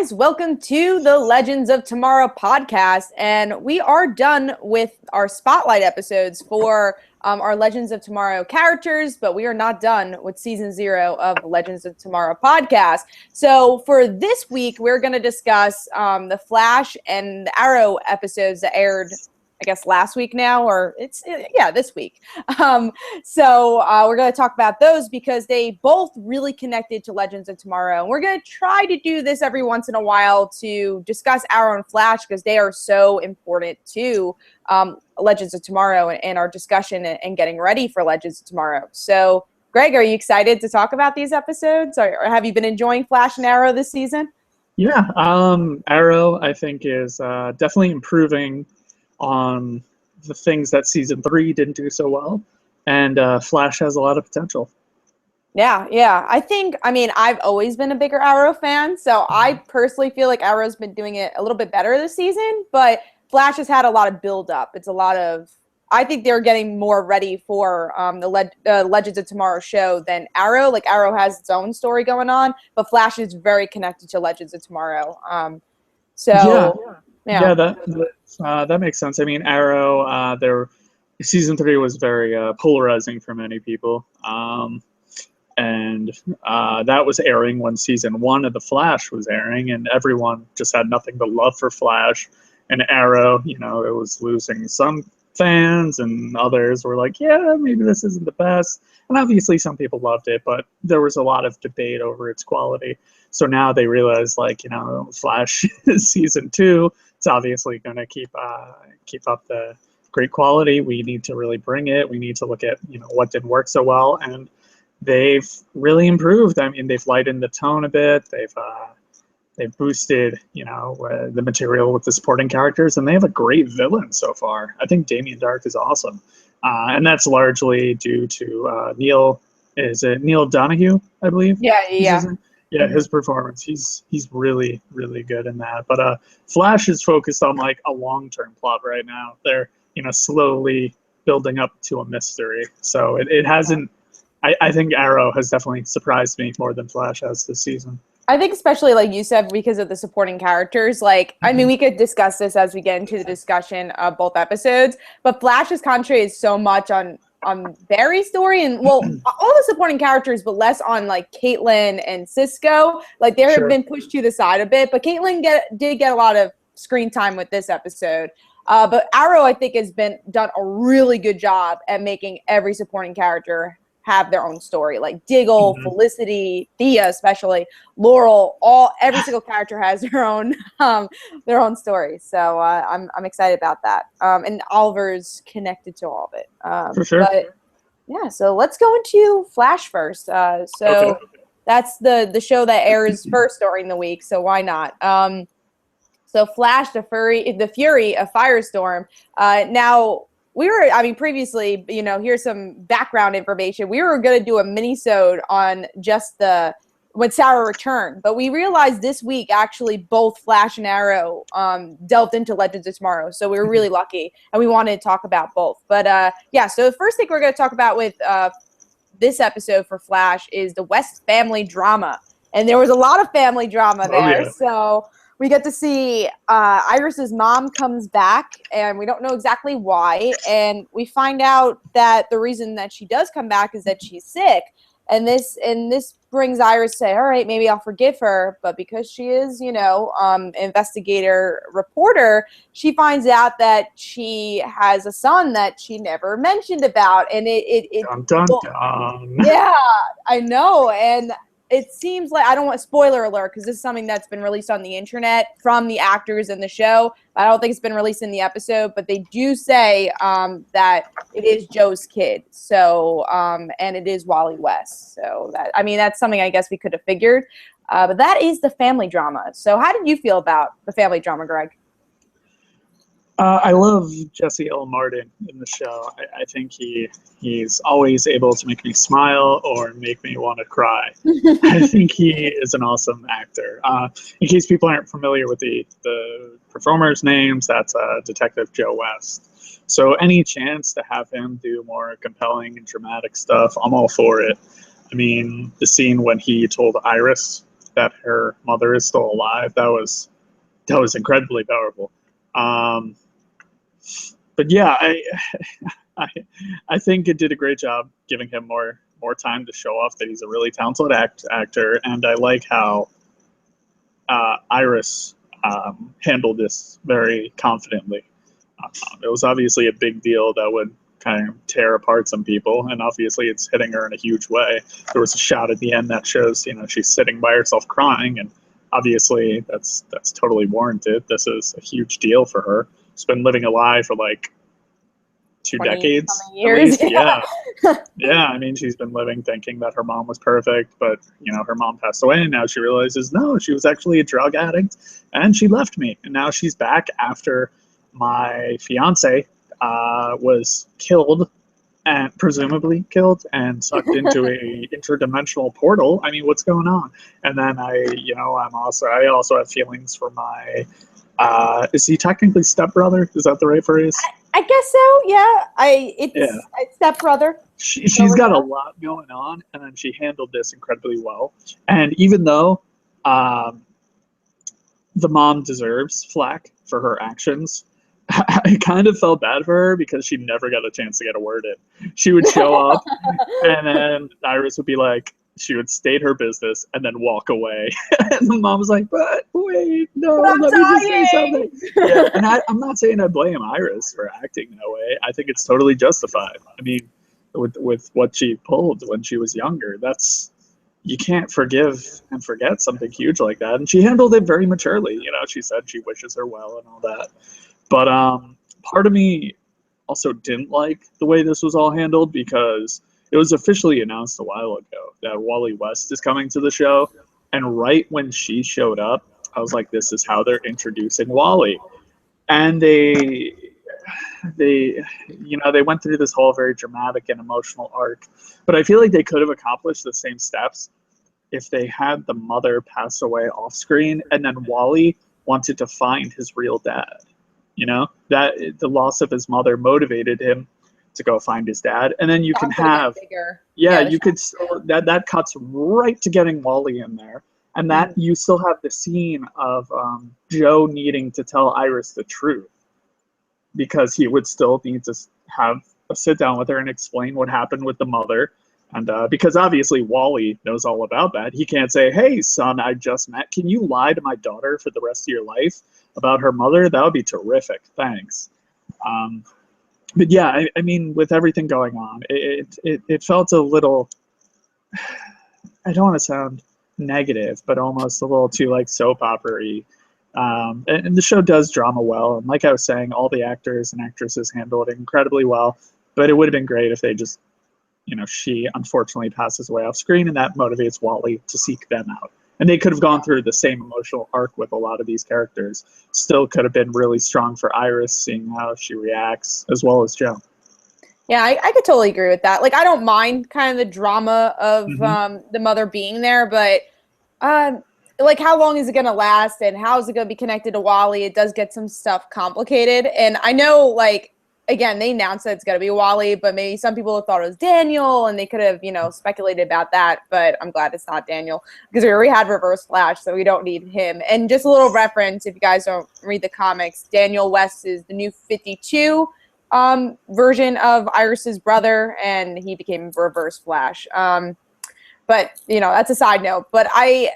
guys. Welcome to the Legends of Tomorrow podcast. And we are done with our spotlight episodes for our Legends of Tomorrow characters, but we are not done with season 0 of the Legends of Tomorrow podcast. So for this week, we're going to discuss the Flash and the Arrow episodes that aired, I guess, last week now, or this week. So we're going to talk about those because they both really connected to Legends of Tomorrow. And we're going to try to do this every once in a while to discuss Arrow and Flash because they are so important to Legends of Tomorrow and our discussion and getting ready for Legends of Tomorrow. So, Gregg, are you excited to talk about these episodes? Or have you been enjoying Flash and Arrow this season? Yeah, Arrow, I think, is definitely improving on the things that season 3 didn't do so well, and Flash has a lot of potential. Yeah. I've always been a bigger Arrow fan, so I personally feel like Arrow's been doing it a little bit better this season, but Flash has had a lot of build-up. I think they're getting more ready for the Legends of Tomorrow show than Arrow. Like, Arrow has its own story going on, but Flash is very connected to Legends of Tomorrow. Yeah, that makes sense. I mean, Arrow, their season 3 was very polarizing for many people, and that was airing when season 1 of the Flash was airing, and everyone just had nothing but love for Flash. And Arrow, it was losing some fans, and others were like, yeah, maybe this isn't the best. And obviously, some people loved it, but there was a lot of debate over its quality. So now they realize, Flash season 2. It's obviously going to keep up the great quality. We need to really bring it. We need to look at what didn't work so well, and they've really improved. I mean, they've lightened the tone a bit. They've boosted the material with the supporting characters, and they have a great villain so far. I think Damien Darhk is awesome, and that's largely due to Neil Donahue, I believe. Yeah, his performance. He's really, really good in that. But Flash is focused on a long-term plot right now. They're slowly building up to a mystery. So it hasn't. I think Arrow has definitely surprised me more than Flash has this season. I think especially, like you said, because of the supporting characters. We could discuss this as we get into the discussion of both episodes. But Flash's concentrated so much on Barry's story and all the supporting characters, but less on Caitlin and Cisco. They have been pushed to the side a bit, but Caitlin did get a lot of screen time with this episode. But Arrow, I think, has done a really good job at making every supporting character have their own story. Diggle, Felicity, Thea, especially Laurel, every single character has their own story. So I'm excited about that. And Oliver's connected to all of it. For sure. But yeah, so let's go into Flash first. That's the show that airs first during the week. So why not? So Flash, the Fury of Firestorm. Now, previously, here's some background information. We were going to do a mini-sode on just when Sara returned, but we realized this week, actually, both Flash and Arrow delved into Legends of Tomorrow, so we were really lucky, and we wanted to talk about both. But, so the first thing we're going to talk about with this episode for Flash is the West family drama, and there was a lot of family drama there, so we get to see Iris's mom comes back, and we don't know exactly why. And we find out that the reason that she does come back is that she's sick. And this brings Iris to say, all right, maybe I'll forgive her. But because she is, investigator reporter, she finds out that she has a son that she never mentioned about. And dun, dun, dun. Yeah, I know. And it seems like, I don't want spoiler alert because this is something that's been released on the internet from the actors in the show. I don't think it's been released in the episode, but they do say that it is Joe's kid. So, and it is Wally West. So that's something I guess we could have figured. But that is the family drama. So how did you feel about the family drama, Gregg? I love Jesse L. Martin in the show. I think he's always able to make me smile or make me want to cry. I think he is an awesome actor. In case people aren't familiar with the performers' names, that's Detective Joe West. So any chance to have him do more compelling and dramatic stuff, I'm all for it. I mean, the scene when he told Iris that her mother is still alive. That was incredibly powerful. But yeah, I think it did a great job giving him more time to show off that he's a really talented actor, and I like how Iris handled this very confidently. It was obviously a big deal that would kind of tear apart some people, and obviously it's hitting her in a huge way. There was a shot at the end that shows, she's sitting by herself crying, and obviously that's totally warranted. This is a huge deal for her. She's been living a lie for like 2 decades years. At least. Yeah. Yeah, I mean, she's been living thinking that her mom was perfect, but her mom passed away, and now she realizes, no, she was actually a drug addict, and she left me, and now she's back after my fiance was killed, and presumably killed, and sucked into a interdimensional portal. I mean, what's going on? And then I also have feelings for my is he technically stepbrother? Is that the right phrase? I guess so. Yeah, it's stepbrother. She's got a lot going on, and then she handled this incredibly well. And even though the mom deserves flack for her actions, I kind of felt bad for her because she never got a chance to get a word in. She would show up, and then Iris would be like, she would state her business and then walk away. And the mom was like, but wait, no, let me just say something. Yeah, and I'm not saying I blame Iris for acting that way. I think it's totally justified. I mean, with what she pulled when she was younger, you can't forgive and forget something huge like that. And she handled it very maturely. She said she wishes her well and all that. But part of me also didn't like the way this was all handled, because it was officially announced a while ago that Wally West is coming to the show. And right when she showed up, I was like, this is how they're introducing Wally. And they went through this whole very dramatic and emotional arc. But I feel like they could have accomplished the same steps if they had the mother pass away off screen, and then Wally wanted to find his real dad. That the loss of his mother motivated him to go find his dad, and then you can have you could still that cuts right to getting Wally in there, and that you still have the scene of Joe needing to tell Iris the truth, because he would still need to have a sit down with her and explain what happened with the mother. And because obviously Wally knows all about that, he can't say, hey, son, I just met. Can you lie to my daughter for the rest of your life about her mother? That would be terrific. Thanks. But yeah, I mean, with everything going on, it felt a little, I don't want to sound negative, but almost a little too like soap opera-y. And the show does drama well. And like I was saying, all the actors and actresses handled it incredibly well. But it would have been great if they just, she unfortunately passes away off screen, and that motivates Wally to seek them out. And they could have gone through the same emotional arc with a lot of these characters. Still could have been really strong for Iris, seeing how she reacts, as well as Joe. Yeah, I could totally agree with that. Like, I don't mind kind of the drama of the mother being there, but like, how long is it going to last, and how is it going to be connected to Wally? It does get some stuff complicated. And I know, like, again, they announced that it's going to be Wally, but maybe some people thought it was Daniel, and they could have, speculated about that. But I'm glad it's not Daniel, because we already had Reverse Flash, so we don't need him. And just a little reference, if you guys don't read the comics, Daniel West is the new 52 version of Iris's brother, and he became Reverse Flash. But, that's a side note. But I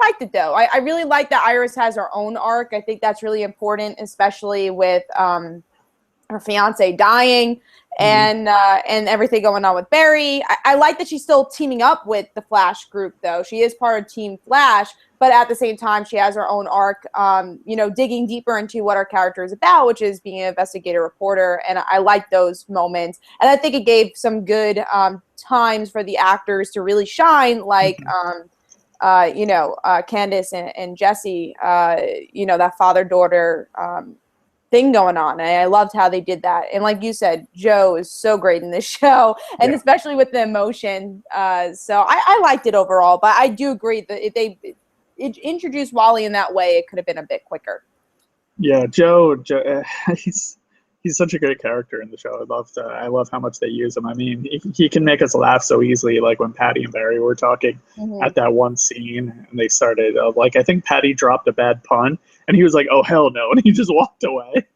liked it, though. I really like that Iris has her own arc. I think that's really important, especially with her fiance dying and everything going on with Barry. I like that she's still teaming up with the Flash group, though. She is part of Team Flash, but at the same time, she has her own arc, digging deeper into what her character is about, which is being an investigative reporter. And I like those moments. And I think it gave some good times for the actors to really shine, like, Candace and Jesse, that father-daughter thing going on. And I loved how they did that. And like you said, Joe is so great in this show, and especially with the emotion. So I liked it overall, but I do agree that if they introduced Wally in that way, it could have been a bit quicker. Yeah, Joe he's he's such a great character in the show. I love how much they use him. I mean, he can make us laugh so easily. Like when Patty and Barry were talking at that one scene, and they started like, I think Patty dropped a bad pun, and he was like, "Oh hell no," and he just walked away.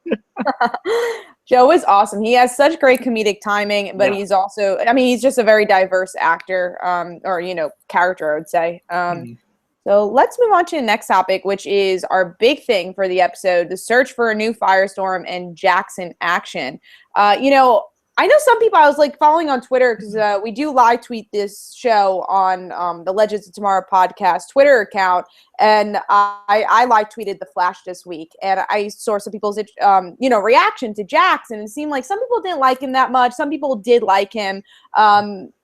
Joe is awesome. He has such great comedic timing, but he's also, I mean, he's just a very diverse actor, or, character, I would say. So let's move on to the next topic, which is our big thing for the episode, the search for a new Firestorm and Jackson action. I know some people I was like following on Twitter because we do live tweet this show on the Legends of Tomorrow podcast Twitter account, and I live tweeted the Flash this week, and I saw some people's reaction to Jackson. It seemed like some people didn't like him that much, some people did like him,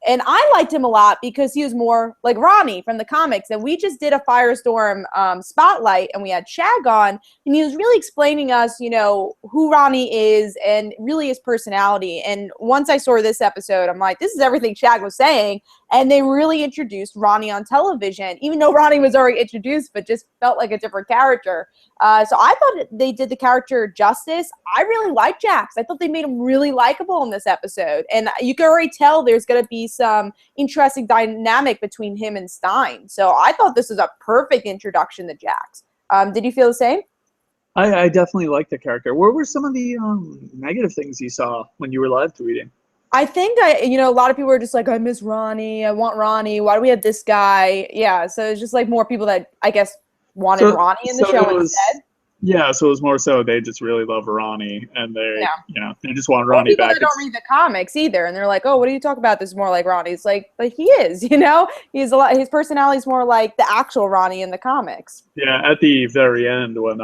and I liked him a lot because he was more like Ronnie from the comics. And we just did a Firestorm spotlight, and we had Shag on, and he was really explaining us, who Ronnie is and really his personality. And once I saw this episode, I'm like, this is everything Shag was saying. And they really introduced Ronnie on television, even though Ronnie was already introduced, but just felt like a different character. So I thought they did the character justice. I really liked Jax. I thought they made him really likable in this episode. And you can already tell there's going to be some interesting dynamic between him and Stein. So I thought this was a perfect introduction to Jax. Did you feel the same? I definitely liked the character. What were some of the negative things you saw when you were live tweeting? I think a lot of people are just like, I miss Ronnie. I want Ronnie. Why do we have this guy? Yeah, so it's just like more people that I guess wanted Ronnie in the show instead. Yeah, so it was more so they just really love Ronnie, and they just want Ronnie back. People that don't read the comics either, and they're like, oh, what are you talking about? This is more like Ronnie. It's like he is, he's a lot. His personality is more like the actual Ronnie in the comics. Yeah, at the very end when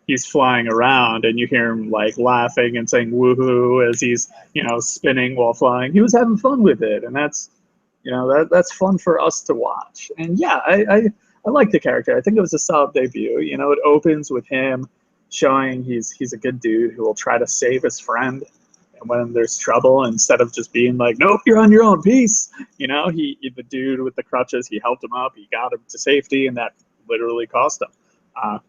he's flying around and you hear him like laughing and saying woohoo as he's spinning while flying. He was having fun with it, and that's that's fun for us to watch. And yeah, I like the character. I think it was a solid debut. It opens with him showing he's a good dude who will try to save his friend, and when there's trouble, instead of just being like, nope, you're on your own, peace. The dude with the crutches, he helped him up, he got him to safety, and that literally cost him.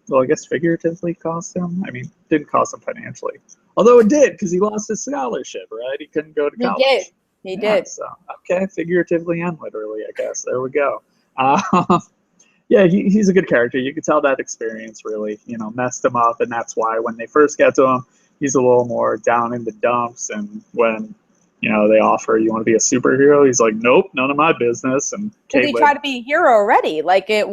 Well, I guess figuratively cost him. I mean, didn't cost him financially. Although it did, because he lost his scholarship, right? He couldn't go to college. He did. So, okay, figuratively and literally, I guess. There we go. Yeah, he's a good character. You could tell that experience really, messed him up. And that's why when they first get to him, he's a little more down in the dumps. And when, they offer, you want to be a superhero? He's like, nope, none of my business. And he tried to be a hero already. Like didn't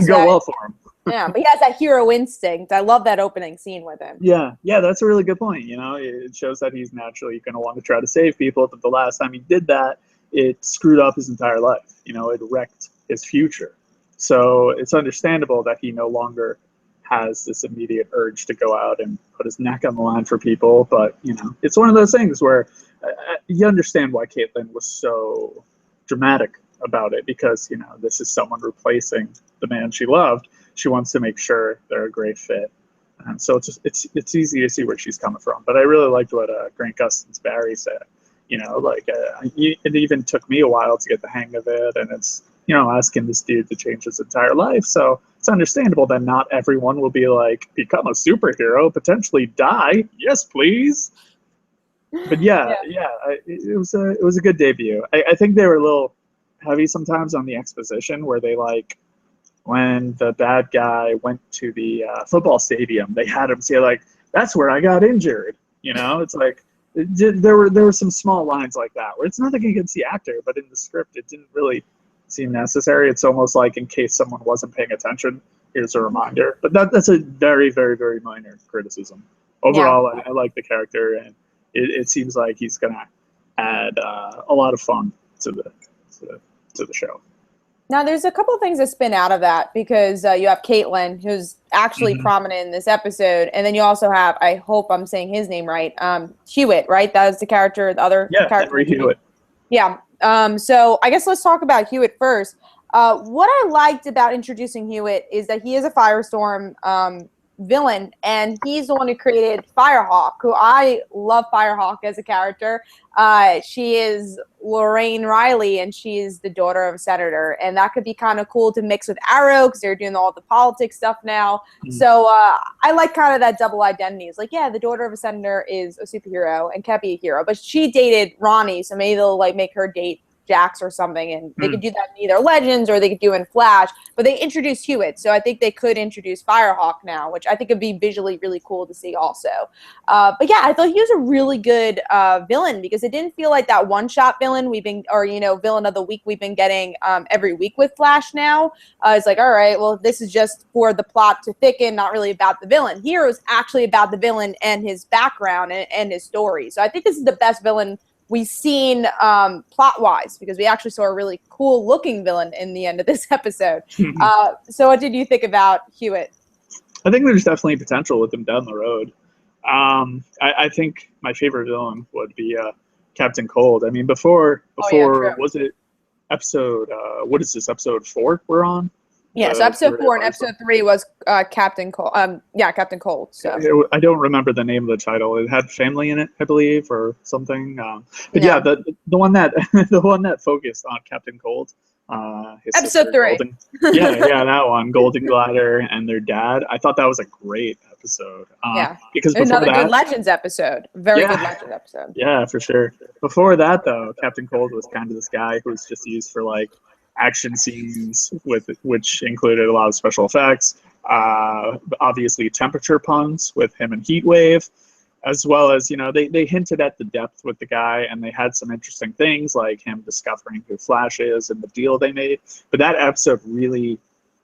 go well for him. Yeah, but he has that hero instinct. I love that opening scene with him. Yeah, that's a really good point. It shows that he's naturally going to want to try to save people. But the last time he did that, it screwed up his entire life. It wrecked his future. So it's understandable that he no longer has this immediate urge to go out and put his neck on the line for people. But, it's one of those things where you understand why Caitlin was so dramatic about it, because, this is someone replacing the man she loved. She wants to make sure they're a great fit. And so it's easy to see where she's coming from. But I really liked what Grant Gustin's Barry said. It even took me a while to get the hang of it. And it's, asking this dude to change his entire life. So it's understandable that not everyone will be like, become a superhero, potentially die. Yes, please. But it was a good debut. I think they were a little heavy sometimes on the exposition, where they when the bad guy went to the football stadium, they had him say like, that's where I got injured. It's like there were some small lines like that where it's nothing against the actor, but in the script it didn't really seem necessary. It's almost like in case someone wasn't paying attention, here's a reminder. But that's a very, very, very minor criticism. Overall, I like the character, and it seems like he's going to add a lot of fun to the show. Now, there's a couple of things that spin out of that, because you have Caitlin, who's actually prominent in this episode, and then you also have, I hope I'm saying his name right, Hewitt, right? That was the character, the other character. Henry Hewitt. Yeah. So I guess let's talk about Hewitt first. What I liked about introducing Hewitt is that he is a Firestorm, villain, and he's the one who created Firehawk, who I love Firehawk as a character. She is Lorraine Riley, and she is the daughter of a senator, and that could be kind of cool to mix with Arrow because they're doing all the politics stuff now. So I like kind of that double identity. It's like, yeah, the daughter of a senator is a superhero and can't be a hero, but she dated Ronnie, so maybe they'll like make her date Jax or something, and they could do that in either Legends or they could do in Flash, but they introduced Hewitt, so I think they could introduce Firehawk now, which I think would be visually really cool to see also. But yeah, I thought he was a really good villain because it didn't feel like that one-shot villain villain of the week we've been getting every week with Flash now. It's like, all right, well, this is just for the plot to thicken, not really about the villain. Here it was actually about the villain and his background and his story. So I think this is the best villain we've seen plot-wise, because we actually saw a really cool-looking villain in the end of this episode. So what did you think about Hewitt? I think there's definitely potential with him down the road. I think my favorite villain would be Captain Cold. I mean, before was it episode, what is this, episode 4 we're on? Yeah, so episode 4 and episode 3 was Captain Cold. Captain Cold. So I don't remember the name of the title. It had family in it, I believe, or something. But yeah, the one that the one that focused on Captain Cold. Episode 3. yeah, that one, Golden Glider and their dad. I thought that was a great episode. Because another good Legends episode. Very good Legends episode. Yeah, for sure. Before that, though, Captain Cold was kind of this guy who was just used for like action scenes which included a lot of special effects, obviously temperature puns with him and Heatwave, as well as, they hinted at the depth with the guy, and they had some interesting things like him discovering who Flash is and the deal they made. But that episode really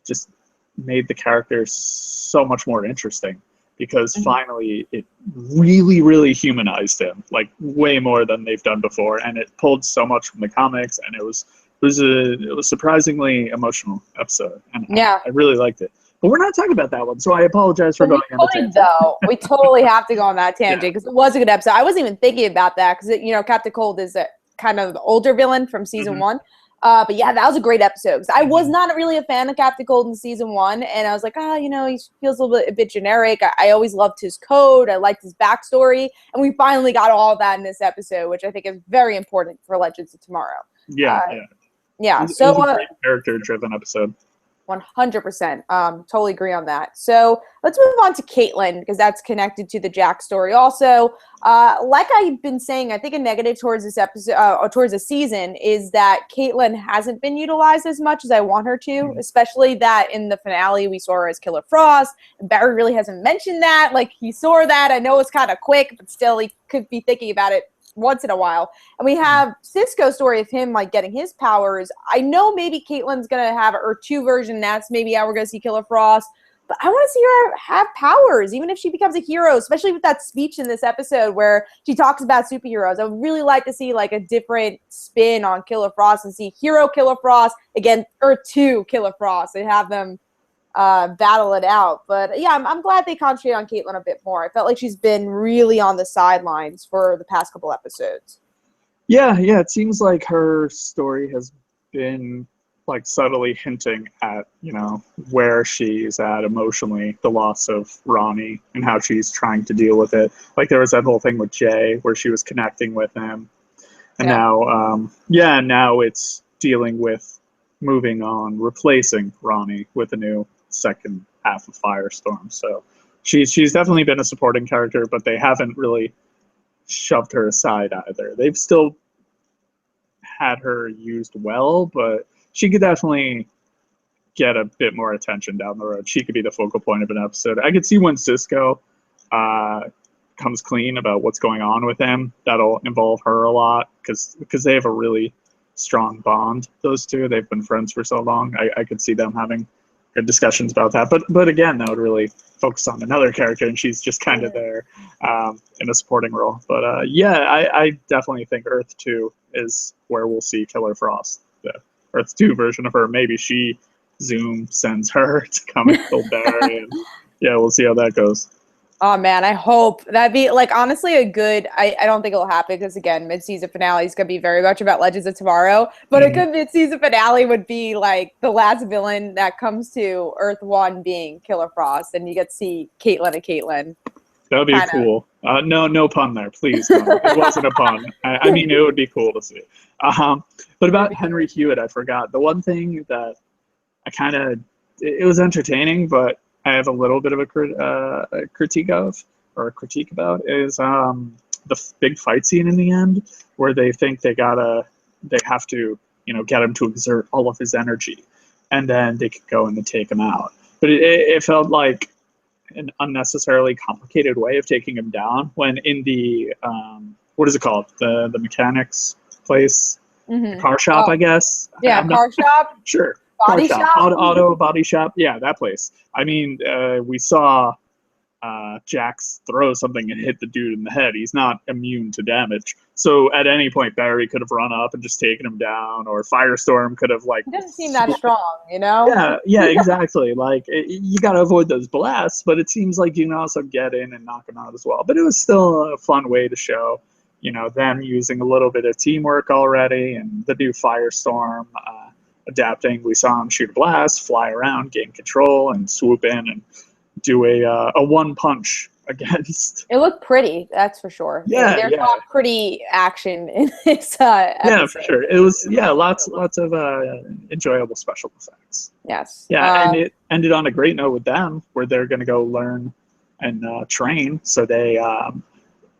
just made the character so much more interesting, because finally it really, really humanized him, like way more than they've done before, and it pulled so much from the comics, and it was a surprisingly emotional episode, and I really liked it. But we're not talking about that one, so I apologize for going on the tangent. We totally have to go on that tangent because it was a good episode. I wasn't even thinking about that because Captain Cold is a kind of older villain from season 1. But yeah, that was a great episode because I was not really a fan of Captain Cold in season 1, and I was like, he feels a bit generic. I always loved his code. I liked his backstory, and we finally got all of that in this episode, which I think is very important for Legends of Tomorrow. Yeah, so it was a great character-driven episode. 100%. Totally agree on that. So let's move on to Caitlin, because that's connected to the Jack story also. Like I've been saying, I think a negative towards this episode, or towards the season, is that Caitlin hasn't been utilized as much as I want her to, especially that in the finale we saw her as Killer Frost. And Barry really hasn't mentioned that. Like, he saw that. I know it's kind of quick, but still he could be thinking about it once in a while. And we have Cisco's story of him like getting his powers. I know maybe Caitlin's gonna have her 2 version. That's maybe how we're gonna see Killer Frost. But I want to see her have powers, even if she becomes a hero, especially with that speech in this episode where she talks about superheroes. I would really like to see like a different spin on Killer Frost and see hero Killer Frost against Earth 2 Killer Frost and have them battle it out. But yeah, I'm glad they concentrate on Caitlin a bit more. I felt like she's been really on the sidelines for the past couple episodes. Yeah, it seems like her story has been like subtly hinting at, where she's at emotionally, the loss of Ronnie and how she's trying to deal with it. Like there was that whole thing with Jay where she was connecting with him. And now it's dealing with moving on, replacing Ronnie with a new second half of Firestorm. So she's definitely been a supporting character, but they haven't really shoved her aside either. They've still had her used well, but she could definitely get a bit more attention down the road. She could be the focal point of an episode. I could see when Cisco comes clean about what's going on with him, that'll involve her a lot, because they have a really strong bond, those two. They've been friends for so long. I could see them having good discussions about that. But again, that would really focus on another character, and she's just kind of there in a supporting role. But I definitely think Earth 2 is where we'll see Killer Frost. The Earth 2 version of her. Maybe Zoom sends her to come and kill Barry. And we'll see how that goes. Oh man, I hope that'd be like honestly a good. I don't think it'll happen because again, mid-season finale is gonna be very much about Legends of Tomorrow. But a good mid-season finale would be like the last villain that comes to Earth One being Killer Frost, and you get to see Caitlyn and Caitlyn. That would be cool. No pun there, please. No. It wasn't a pun. I mean, it would be cool to see. But about Henry Hewitt, I forgot. The one thing that it was entertaining, but I have a little bit of a critique about is the big fight scene in the end, where they think they have to, get him to exert all of his energy, and then they could go and take him out. But it felt like an unnecessarily complicated way of taking him down when in the what is it called, the mechanics place, the car shop, I guess. Yeah, shop. Sure. Body shop. Auto body shop. Yeah, that place. I mean, we saw Jax throw something and hit the dude in the head. He's not immune to damage. So at any point, Barry could have run up and just taken him down, or Firestorm could have He doesn't seem that strong, Yeah, exactly. Like you got to avoid those blasts, but it seems like you can also get in and knock him out as well. But it was still a fun way to show, them using a little bit of teamwork already, and the new Firestorm adapting. We saw him shoot a blast, fly around, gain control, and swoop in and do a one punch against. It looked pretty, that's for sure. Yeah, there's a lot of pretty action in this episode. Yeah, for sure. It was lots of enjoyable special effects. Yes. Yeah, and it ended on a great note with them, where they're going to go learn and train. So they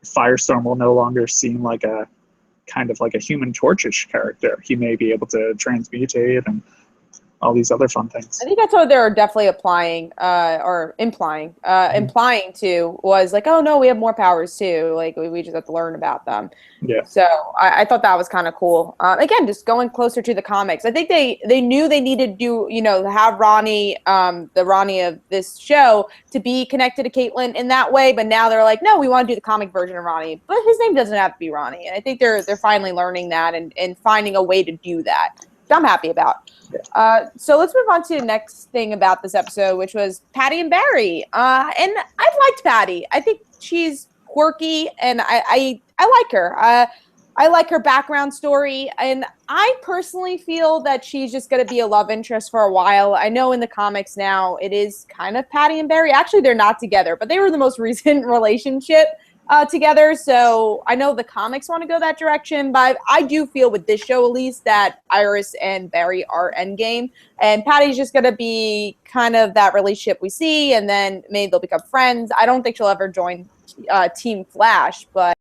Firestorm will no longer seem like a kind of like a Human Torch-ish character. He may be able to transmutate and all these other fun things. I think that's what they're definitely implying to was like, oh no, we have more powers too. Like we just have to learn about them. Yeah. So I thought that was kind of cool. Again, just going closer to the comics. I think they knew they needed to do, have Ronnie, the Ronnie of this show, to be connected to Caitlyn in that way. But now they're like, no, we want to do the comic version of Ronnie, but his name doesn't have to be Ronnie. And I think they're finally learning that and finding a way to do that, which I'm happy about. So let's move on to the next thing about this episode, which was Patty and Barry. And I've liked Patty. I think she's quirky, and I like her. I like her background story, and I personally feel that she's just going to be a love interest for a while. I know in the comics now it is kind of Patty and Barry. Actually, they're not together, but they were the most recent relationship together, so I know the comics want to go that direction, but I do feel with this show at least that Iris and Barry are endgame, and Patty's just going to be kind of that relationship we see, and then maybe they'll become friends. I don't think she'll ever join Team Flash, but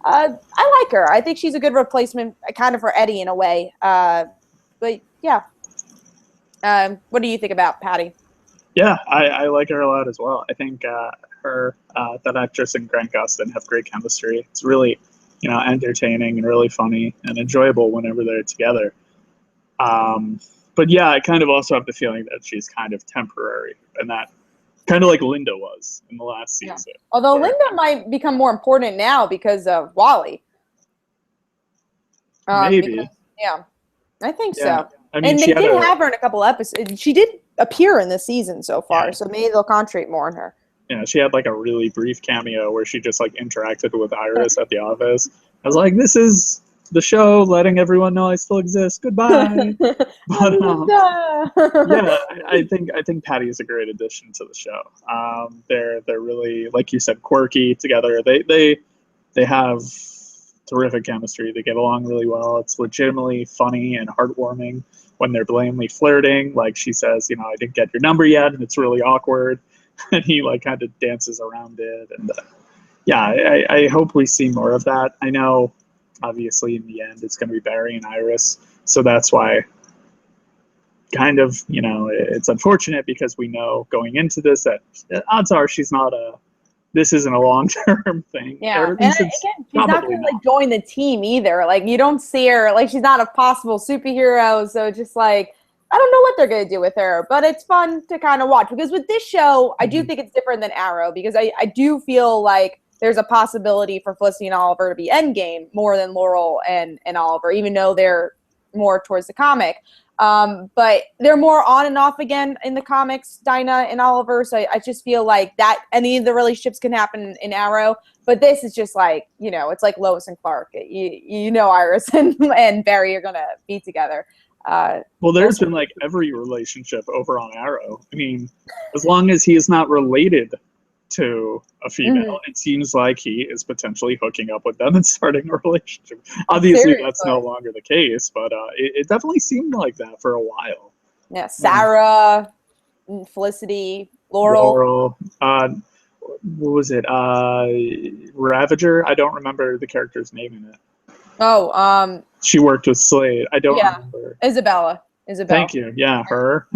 I like her. I think she's a good replacement kind of for Eddie in a way. But yeah. What do you think about Patty? Yeah, I like her a lot as well. I think her, that actress and Grant Gustin have great chemistry. It's really, entertaining and really funny and enjoyable whenever they're together. But yeah, I kind of also have the feeling that she's kind of temporary, and that kind of like Linda was in the last season. Yeah. Although Linda might become more important now because of Wally. Maybe. I think so. I mean, and they did have her in a couple episodes. She did appear in this season so far, so maybe they'll concentrate more on her. Yeah, she had like a really brief cameo where she just like interacted with Iris at the office. I was like, this is the show letting everyone know I still exist. Goodbye. But yeah, I think Patty is a great addition to the show. They're really, like you said, quirky together. They have terrific chemistry. They get along really well. It's legitimately funny and heartwarming when they're blatantly flirting. Like she says, I didn't get your number yet, and it's really awkward. And he like kind of dances around it. And I hope we see more of that. I know, obviously, in the end, it's going to be Barry and Iris. So that's why kind of, it's unfortunate because we know going into this that odds are she's not a this isn't a long-term thing. Yeah, Or at and least again, it's she's not probably going to like join the team either. Like you don't see her like she's not a possible superhero. So just like I don't know what they're going to do with her, but it's fun to kind of watch because with this show, I do think it's different than Arrow because I do feel like there's a possibility for Felicity and Oliver to be endgame more than Laurel and Oliver, even though they're more towards the comic. But they're more on and off again in the comics, Dinah and Oliver. So I just feel like that any of the relationships can happen in Arrow. But this is just like, you know, it's like Lois and Clark. You know, Iris and Barry are going to be together. Well, there's been like every relationship over on Arrow. I mean, as long as he is not related to a female, it seems like he is potentially hooking up with them and starting a relationship. Obviously, Seriously. that's no longer the case, but it definitely seemed like that for a while. Yeah, Sarah, Felicity, Laurel. What was it? Ravager? I don't remember the character's name in it. Oh, she worked with Slade. I don't remember. Isabella. Thank you. Yeah, her.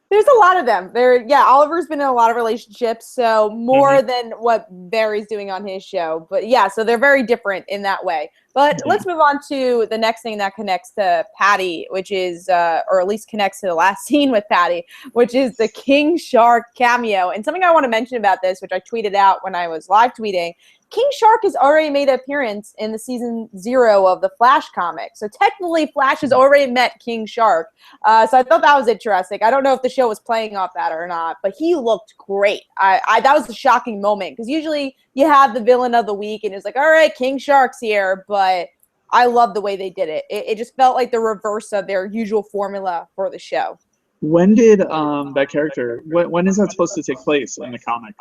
There's a lot of them. Oliver's been in a lot of relationships, so more than what Barry's doing on his show. But yeah, so they're very different in that way. But let's move on to the next thing that connects to Patty, which is, or at least connects to the last scene with Patty, which is the King Shark cameo. And something I want to mention about this, which I tweeted out when I was live tweeting, King Shark has already made an appearance in the season 0 of the Flash comic. So technically, Flash has already met King Shark. So I thought that was interesting. I don't know if the show was playing off that or not, but he looked great. That was a shocking moment because usually you have the villain of the week and it's like, all right, King Shark's here. But I love the way they did it. It just felt like the reverse of their usual formula for the show. When did that character, when is that supposed to take place in the comic?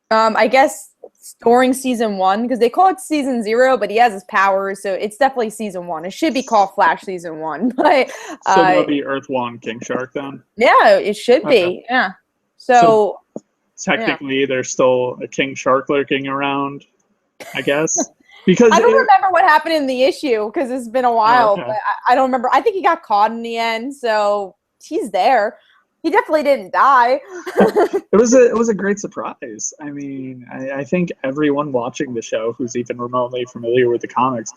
I guess during season 1 because they call it season 0, but he has his powers, so it's definitely season 1. It should be called Flash season 1, but so that'll be Earth 1 King Shark then. Yeah, it should be. Yeah. So technically, there's still a King Shark lurking around, I guess. Because I don't remember what happened in the issue because it's been a while. But I don't remember. I think he got caught in the end, so he's there. He definitely didn't die. It was a great surprise. I mean, I think everyone watching the show who's even remotely familiar with the comics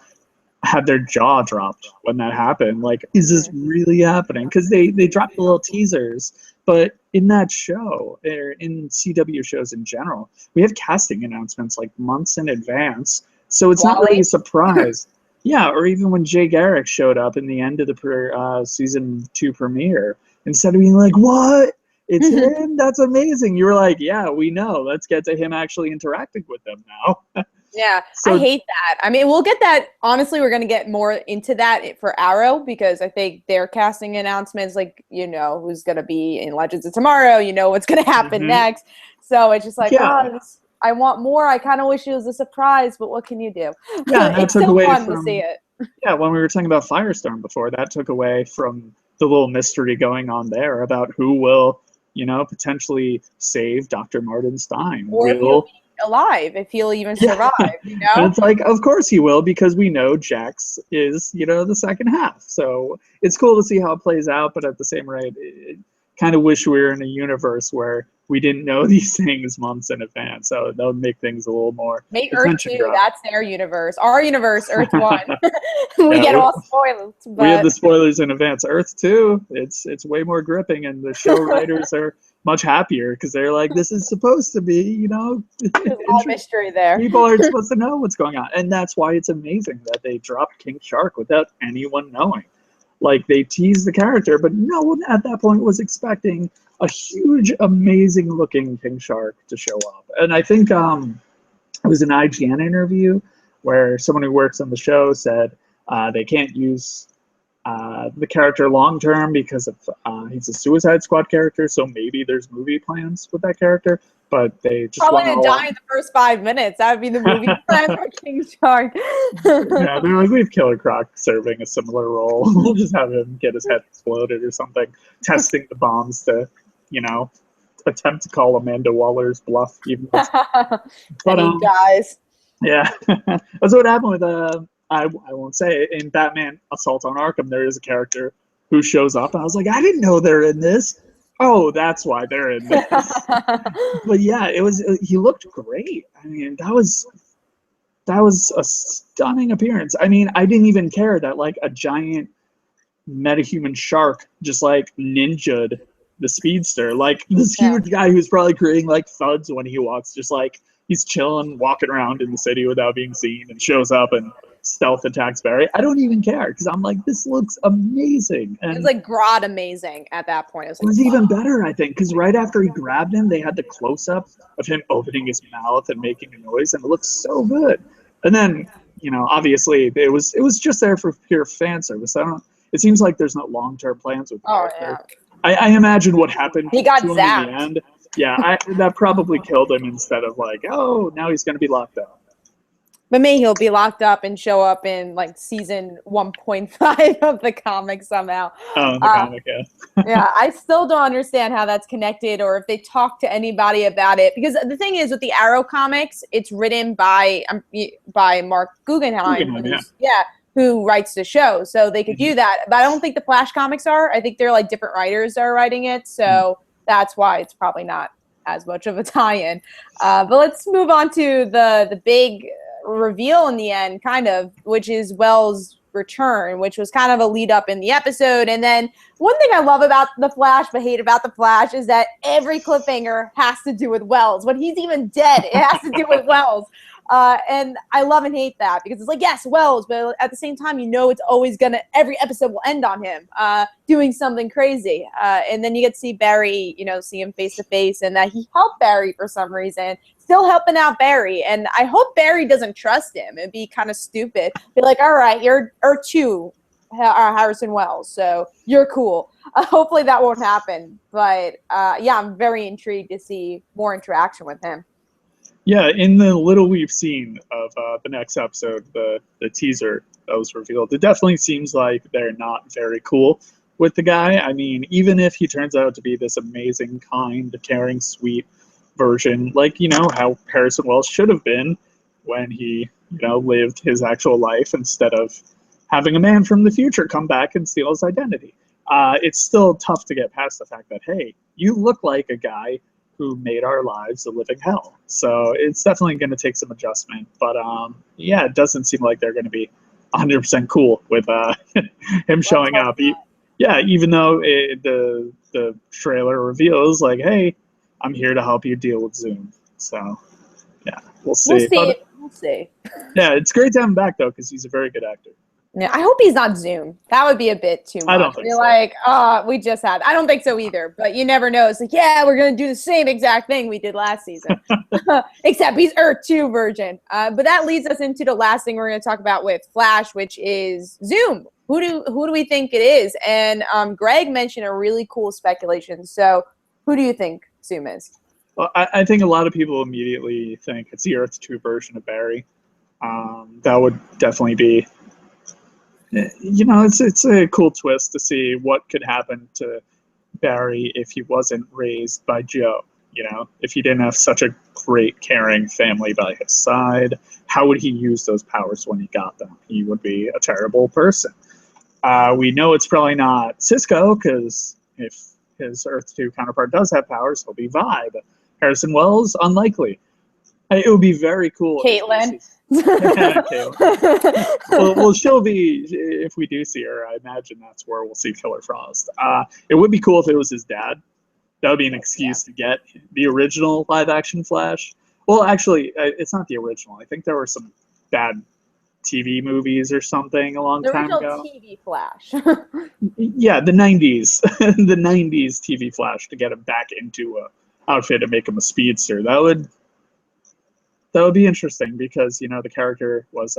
had their jaw dropped when that happened. Like, is this really happening? Because they dropped the little teasers, but in that show, or in CW shows in general, we have casting announcements like months in advance, so it's not really a surprise. Yeah, or even when Jay Garrick showed up in the end of the season 2 premiere. Instead of being like, what? It's him? That's amazing. You were like, yeah, we know. Let's get to him actually interacting with them now. Yeah, so, I hate that. I mean, we'll get that. Honestly, we're going to get more into that for Arrow because I think their casting announcements, like, you know, who's going to be in Legends of Tomorrow, you know what's going to happen next. So it's just like, I want more. I kind of wish it was a surprise, but what can you do? Yeah, it's still fun to see it. Yeah, when we were talking about Firestorm before, that took away from the little mystery going on there about who will, you know, potentially save Dr. Martin Stein. Or if he'll be alive, if he'll even survive, you know? And it's like, of course he will, because we know Jax is, you know, the second half. So it's cool to see how it plays out, but at the same rate, kind of wish we were in a universe where we didn't know these things months in advance. So that would make things a little more. Make Earth 2, that's their universe. Our universe, Earth 1. we get all spoilers. But... we have the spoilers in advance. Earth 2, it's way more gripping, and the show writers are much happier because they're like, this is supposed to be, you know, there's all mystery there. People aren't supposed to know what's going on. And that's why it's amazing that they dropped King Shark without anyone knowing. Like, they teased the character, but no one at that point was expecting a huge, amazing-looking King Shark to show up. And I think it was an IGN interview where someone who works on the show said they can't use the character long-term because of he's a Suicide Squad character, so maybe there's movie plans with that character. But they just probably to die in the first 5 minutes. That would be the movie plan for King Shark. Yeah, they're like, we have Killer Croc serving a similar role. We'll just have him get his head exploded or something, testing the bombs to, you know, attempt to call Amanda Waller's bluff. Even but he dies. Yeah, that's what happened with I won't say it. In Batman Assault on Arkham, there is a character who shows up, and I was like, I didn't know they're in this. Oh, that's why they're in this. But yeah, he looked great. I mean, that was a stunning appearance. I mean, I didn't even care that like a giant metahuman shark just like ninja'd the speedster. Like this huge guy who's probably creating like thuds when he walks, just like he's chilling, walking around in the city without being seen, and shows up and stealth attacks Barry. I don't even care because I'm like, this looks amazing. And it was like Grodd amazing at that point. It was even better, I think, because right after he grabbed him, they had the close-up of him opening his mouth and making a noise, and it looked so good. And then, obviously, it was just there for pure fan service. It seems like there's no long-term plans with the character. Yeah. I imagine what happened he got to him zapped. in the end. Yeah, that probably killed him instead of like, oh, now he's going to be locked up. But maybe he'll be locked up and show up in like season 1.5 of the comic somehow. Oh, in the comic, yeah. Yeah, I still don't understand how that's connected, or if they talk to anybody about it. Because the thing is, with the Arrow comics, it's written by Mark Guggenheim, who writes the show. So they could do that. But I don't think the Flash comics are. I think they're like different writers that are writing it. So that's why it's probably not as much of a tie-in. But let's move on to the big reveal in the end, kind of, which is Wells' return, which was kind of a lead up in the episode. And then one thing I love about the Flash but hate about the Flash is that every cliffhanger has to do with Wells. When he's even dead, it has to do with Wells. And I love and hate that, because it's like, yes, Wells, but at the same time, it's always every episode will end on him doing something crazy. And then you get to see Barry, see him face to face, and that he helped Barry for some reason, still helping out Barry. And I hope Barry doesn't trust him. It'd be kind of stupid. Be like, all right, you're Earth-2, Harrison Wells, so you're cool. Hopefully that won't happen. But I'm very intrigued to see more interaction with him. Yeah, in the little we've seen of the next episode, the teaser that was revealed, it definitely seems like they're not very cool with the guy. I mean, even if he turns out to be this amazing, kind, caring, sweet version, like, how Harrison Wells should have been when he, lived his actual life instead of having a man from the future come back and steal his identity. It's still tough to get past the fact that, hey, you look like a guy who made our lives a living hell. So it's definitely going to take some adjustment. But it doesn't seem like they're going to be 100% cool with him showing up. Even though the trailer reveals like, hey, I'm here to help you deal with Zoom. So we'll see. We'll see. Yeah, it's great to have him back though, because he's a very good actor. Yeah, I hope he's not Zoom. That would be a bit too much. I don't think so. Like, we just had. I don't think so either. But you never know. It's like, we're going to do the same exact thing we did last season. Except he's Earth-2 version. But that leads us into the last thing we're going to talk about with Flash, which is Zoom. Who do we think it is? And Gregg mentioned a really cool speculation. So who do you think Zoom is? Well, I think a lot of people immediately think it's the Earth-2 version of Barry. That would definitely be... it's a cool twist to see what could happen to Barry if he wasn't raised by Joe. If he didn't have such a great, caring family by his side, how would he use those powers when he got them? He would be a terrible person. We know it's probably not Cisco, because if his Earth-2 counterpart does have powers, he'll be Vi. But Harrison Wells, unlikely. It would be very cool. Caitlin. Well, she'll be, if we do see her, I imagine that's where we'll see Killer Frost. It would be cool if it was his dad. That would be an excuse to get the original live-action Flash. Well, actually, it's not the original. I think there were some bad TV movies or something a long time ago. The original TV Flash. Yeah, the 90s. The 90s TV Flash, to get him back into a outfit and make him a speedster. That would be interesting, because the character was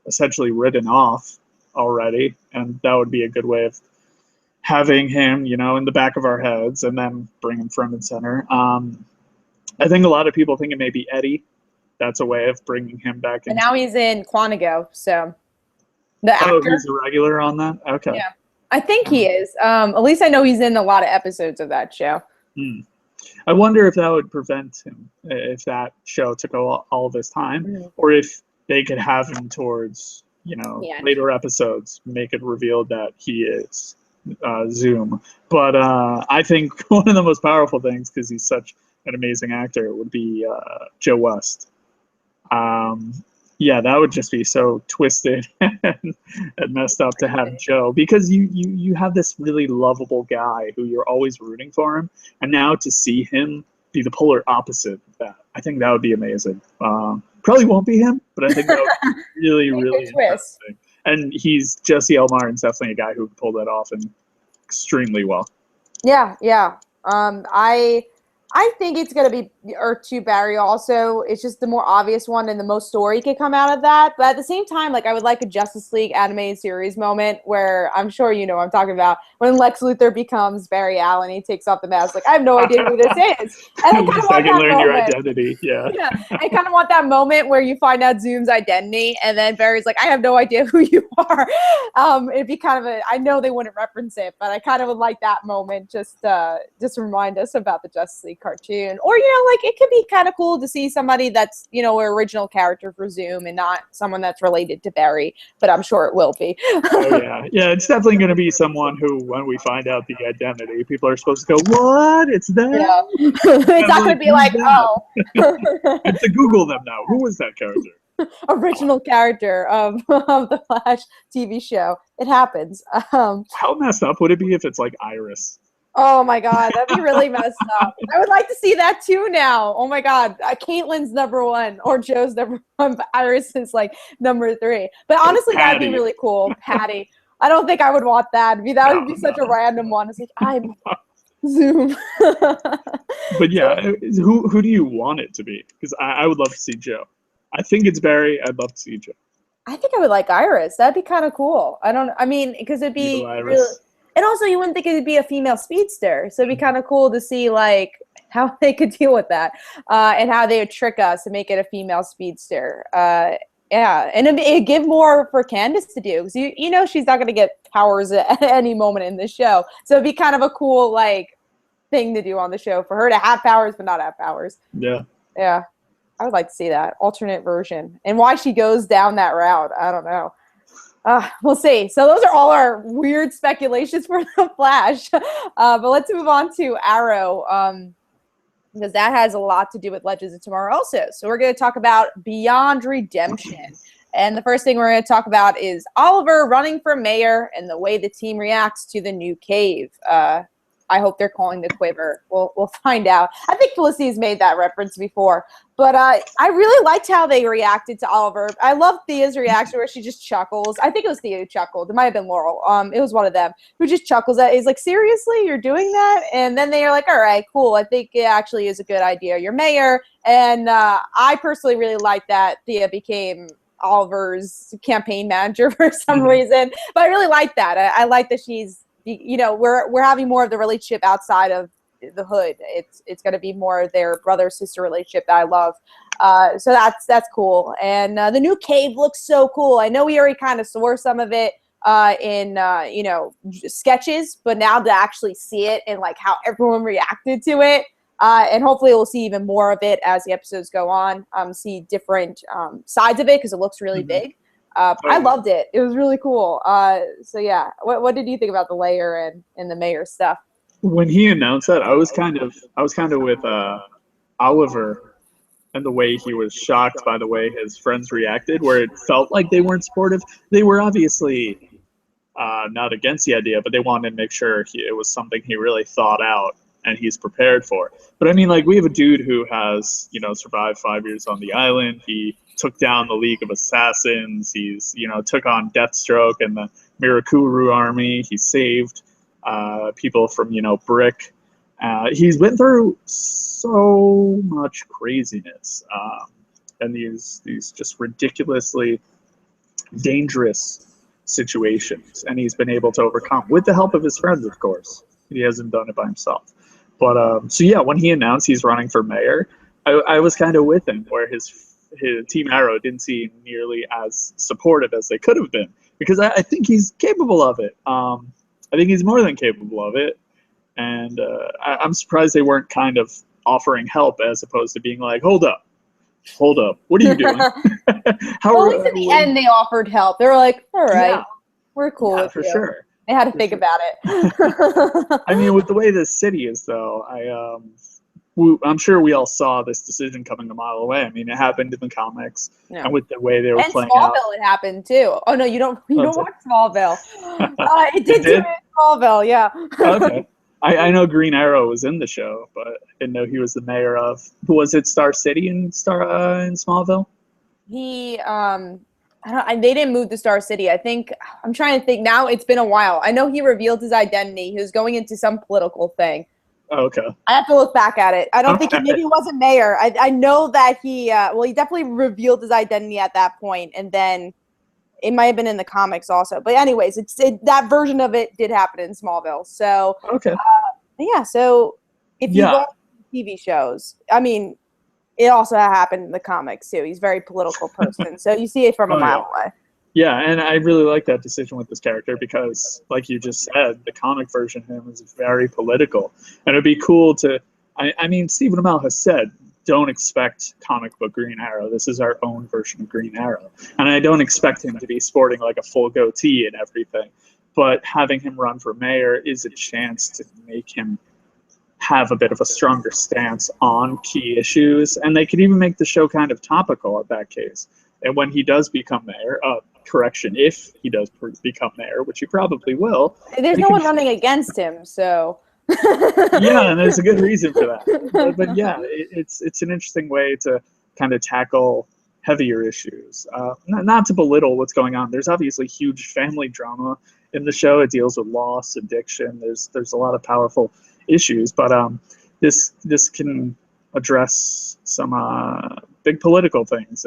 essentially written off already, and that would be a good way of having him in the back of our heads and then bring him front and center. I think a lot of people think it may be Eddie. That's a way of bringing him back in. And now he's in Quantico, so the actor. Oh, he's a regular on that? Okay. Yeah, I think he is. At least I know he's in a lot of episodes of that show. I wonder if that would prevent him, if that show took all of his time, or if they could have him towards, later episodes, make it revealed that he is Zoom. But I think one of the most powerful things, because he's such an amazing actor, would be Joe West. Yeah, that would just be so twisted and messed up to have Joe, because you have this really lovable guy who you're always rooting for him, and now to see him be the polar opposite of that, I think that would be amazing. Probably won't be him, but I think that would be really, really interesting. And Jesse L. Martin's definitely a guy who could pull that off and extremely well. Yeah. I think it's going to be Earth 2 Barry also. It's just the more obvious one and the most story could come out of that. But at the same time, like, I would like a Justice League animated series moment where, I'm sure you know what I'm talking about, when Lex Luthor becomes Barry Allen, he takes off the mask, like, I have no idea who this is. And I kind of want that learn moment. Your identity, yeah. I kind of want that moment where you find out Zoom's identity, and then Barry's like, I have no idea who you are. It'd be kind of I know they wouldn't reference it, but I kind of would like that moment just remind us about the Justice League cartoon. Or, like, it could be kind of cool to see somebody that's, an original character for Zoom and not someone that's related to Barry, but I'm sure it will be. Yeah, it's definitely going to be someone who, when we find out the identity, people are supposed to go, what? It's them? Yeah. It's not going to be like, oh. And to Google them now. Who was that character? Original character of the Flash TV show. It happens. How messed up would it be if it's like Iris? Oh my God, that'd be really messed up. I would like to see that too now. Oh my God, Caitlin's number 1 or Joe's number 1, but Iris is like number 3. But honestly, that'd be really cool. Patty. I don't think I would want that. That would be such a random one. It's like, I'm Zoom. But yeah, who do you want it to be? Because I would love to see Joe. I think it's Barry. I'd love to see Joe. I think I would like Iris. That'd be kind of cool. Because it'd be really. And also, you wouldn't think it would be a female speedster, so it'd be kind of cool to see like how they could deal with that, and how they would trick us and make it a female speedster. Yeah, and it'd give more for Candace to do, because she's not going to get powers at any moment in the show, so it'd be kind of a cool like thing to do on the show for her to have powers but not have powers. Yeah. I would like to see that alternate version, and why she goes down that route, I don't know. We'll see. So those are all our weird speculations for the Flash. But let's move on to Arrow, because that has a lot to do with Legends of Tomorrow also. So we're going to talk about Beyond Redemption. And the first thing we're going to talk about is Oliver running for mayor and the way the team reacts to the new cave. I hope they're calling the Quiver. We'll find out. I think Felicity's made that reference before. But I really liked how they reacted to Oliver. I love Thea's reaction where she just chuckles. I think it was Thea who chuckled. It might have been Laurel. It was one of them who just chuckles at. He's like, seriously, you're doing that? And then they are like, all right, cool. I think it actually is a good idea. You're mayor. And I personally really like that Thea became Oliver's campaign manager for some reason. But I really like that. I like that she's, we're having more of the relationship outside of the hood. It's going to be more of their brother-sister relationship that I love. So that's cool. And the new cave looks so cool. I know we already kind of saw some of it in sketches, but now to actually see it and like how everyone reacted to it, and hopefully we'll see even more of it as the episodes go on. See different sides of it because it looks really big. I loved it. It was really cool. So yeah, what did you think about the layer and the mayor stuff? When he announced that, I was kind of with Oliver, and the way he was shocked by the way his friends reacted, where it felt like they weren't supportive. They were obviously not against the idea, but they wanted to make sure it was something he really thought out and he's prepared for. But I mean, like, we have a dude who has, survived 5 years on the island. He took down the League of Assassins. He's, took on Deathstroke and the Mirakuru army. He saved people from, Brick. He's been through so much craziness and these just ridiculously dangerous situations, and he's been able to overcome with the help of his friends, of course. He hasn't done it by himself. But so yeah, when he announced he's running for mayor, I was kind of with him, where his Team Arrow didn't seem nearly as supportive as they could have been, because I think he's capable of it. I think he's more than capable of it, and I'm surprised they weren't kind of offering help as opposed to being like, hold up, what are you doing? Well, at least at the end they offered help. They were like, all right, we're cool with for you. Sure. I had to think about it. I mean, with the way this city is, though, I'm sure we all saw this decision coming a mile away. I mean, it happened in the comics, and with the way they were and playing Smallville, out. it happened too. Oh no, you don't watch Smallville. It did did? too in Smallville, yeah. Okay. I know Green Arrow was in the show, but I didn't know he was the mayor of. Was it Star City in Smallville? He they didn't move to Star City. I'm trying to think now. It's been a while. I know he revealed his identity. He was going into some political thing. Oh, okay. I have to look back at it. I don't think maybe he wasn't mayor. I know that he he definitely revealed his identity at that point, and then it might have been in the comics also. But anyways, that version of it did happen in Smallville. So okay. Yeah. So if you go to TV shows, I mean, it also happened in the comics too. He's a very political person, so you see it from a mile away. Yeah, and I really like that decision with this character because, like you just said, the comic version of him is very political. And it'd be cool to, I mean, Stephen Amell has said, don't expect comic book Green Arrow. This is our own version of Green Arrow. And I don't expect him to be sporting like a full goatee and everything. But having him run for mayor is a chance to make him have a bit of a stronger stance on key issues. And they could even make the show kind of topical in that case. And when he does become mayor, correction, if he does become mayor, which he probably will. There's no one running against him, so. Yeah, and there's a good reason for that. But yeah, it's an interesting way to kind of tackle heavier issues. Not to belittle what's going on. There's obviously huge family drama in the show. It deals with loss, addiction. There's a lot of powerful issues, but this can address some big political things.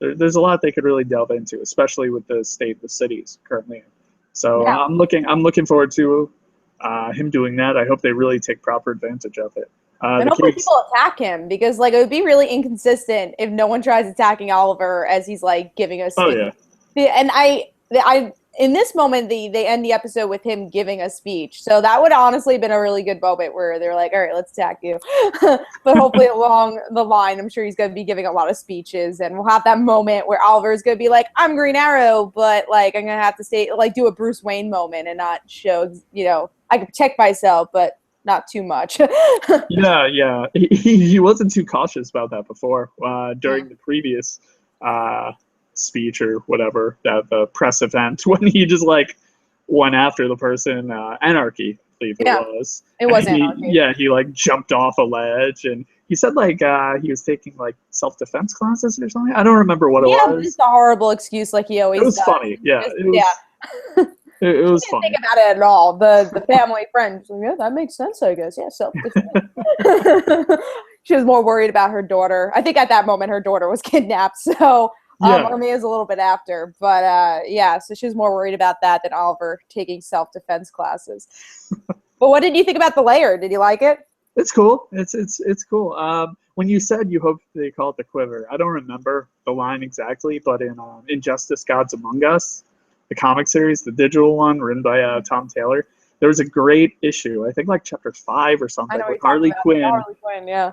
There's a lot they could really delve into, especially with the state the city's currently in. So yeah. I'm looking forward to him doing that. I hope they really take proper advantage of it. And hopefully people attack him, because like it would be really inconsistent if no one tries attacking Oliver as he's like giving us. Oh yeah. And I in this moment they end the episode with him giving a speech, so that would honestly have been a really good moment where they're like, all right, let's attack you. But hopefully along the line, I'm sure he's going to be giving a lot of speeches, and we'll have that moment where Oliver's going to be like, I'm Green Arrow, but like I'm going to have to stay, like do a Bruce Wayne moment and not show, I can protect myself, but not too much. Yeah. He wasn't too cautious about that before. During the previous speech or whatever, the press event, when he just like went after the person, Anarchy, I believe it was. It was Anarchy. Yeah, he like jumped off a ledge, and he said like he was taking like self-defense classes or something. I don't remember what it was. Yeah, it's a horrible excuse like he always does. It was funny. Yeah, it was funny. Think about it at all. The family friend, yeah, that makes sense, I guess. Yeah, self-defense. She was more worried about her daughter. I think at that moment her daughter was kidnapped, so Army is a little bit after. But so she was more worried about that than Oliver taking self-defense classes. But what did you think about the layer? Did you like it? It's cool. It's cool. When you said you hoped they call it the quiver, I don't remember the line exactly, but in Injustice: Gods Among Us, the comic series, the digital one written by Tom Taylor, there was a great issue, I think like chapter 5 or something, with Harley Quinn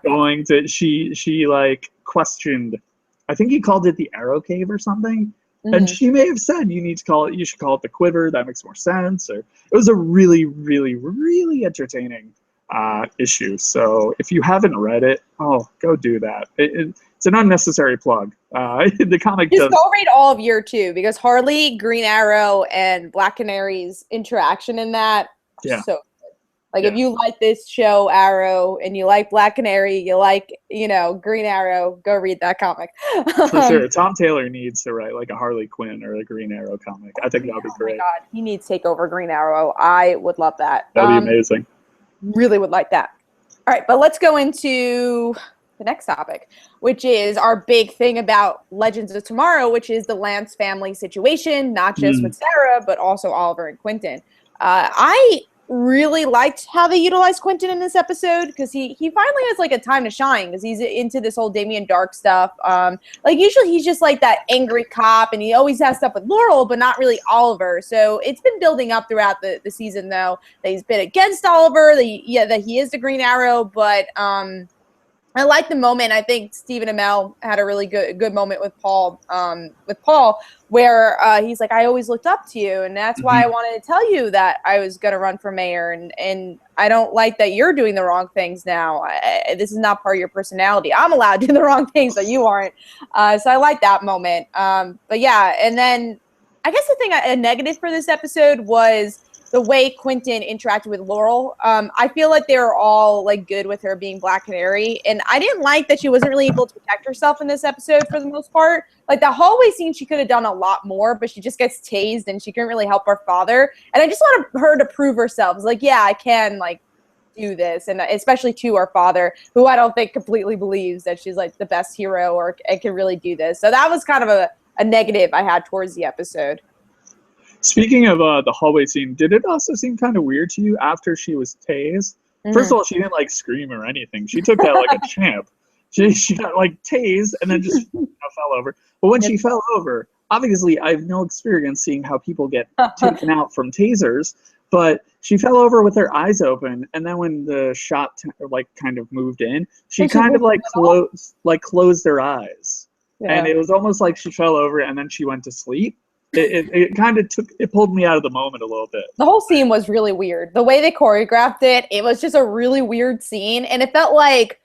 going to she like questioned, I think he called it the Arrow Cave or something. Mm-hmm. And she may have said you should call it the quiver, that makes more sense. Or it was a really, really, really entertaining issue. So if you haven't read it, go do that. It's an unnecessary plug. The comic just go read all of year 2, because Harley, Green Arrow, and Black Canary's interaction in that so good. Like if you like this show Arrow and you like Black Canary, you like Green Arrow, go read that comic. For sure. Tom Taylor needs to write like a Harley Quinn or a Green Arrow comic. I think that would be great. My God, he needs to take over Green Arrow. I would love that. That'd be amazing. Really would like that. All right, but let's go into the next topic, which is our big thing about Legends of Tomorrow, which is the Lance family situation, not just with Sarah, but also Oliver and Quentin. I really liked how they utilized Quentin in this episode, because he finally has like a time to shine, because he's into this whole Damien Dark stuff. Like usually he's just like that angry cop, and he always has stuff with Laurel, but not really Oliver. So it's been building up throughout the season, though, that he's been against Oliver, that he is the Green Arrow, but I like the moment. I think Stephen Amell had a really good moment with Paul, where he's like, I always looked up to you, and that's why I wanted to tell you that I was going to run for mayor, and I don't like that you're doing the wrong things now. This is not part of your personality. I'm allowed to do the wrong things, but you aren't. So I like that moment. But yeah, and then I guess the thing, a negative for this episode was the way Quentin interacted with Laurel. I feel like they were all like good with her being Black Canary, and I didn't like that she wasn't really able to protect herself in this episode for the most part. Like the hallway scene, she could have done a lot more, but she just gets tased and she couldn't really help her father. And I just wanted her to prove herself. It's like, yeah, I can like do this, and especially to her father, who I don't think completely believes that she's like the best hero or can really do this. So that was kind of a negative I had towards the episode. Speaking of the hallway scene, did it also seem kind of weird to you after she was tased? First of all, she didn't like scream or anything. She took that like a champ. She got like tased and then just fell over. But when she fell over, obviously I have no experience seeing how people get taken out from tasers, but she fell over with her eyes open, and then when the shot like kind of moved in, she kind of like closed her eyes. Yeah. And it was almost like she fell over and then she went to sleep. It kind of pulled me out of the moment a little bit. The whole scene was really weird. The way they choreographed it was just a really weird scene. And it felt like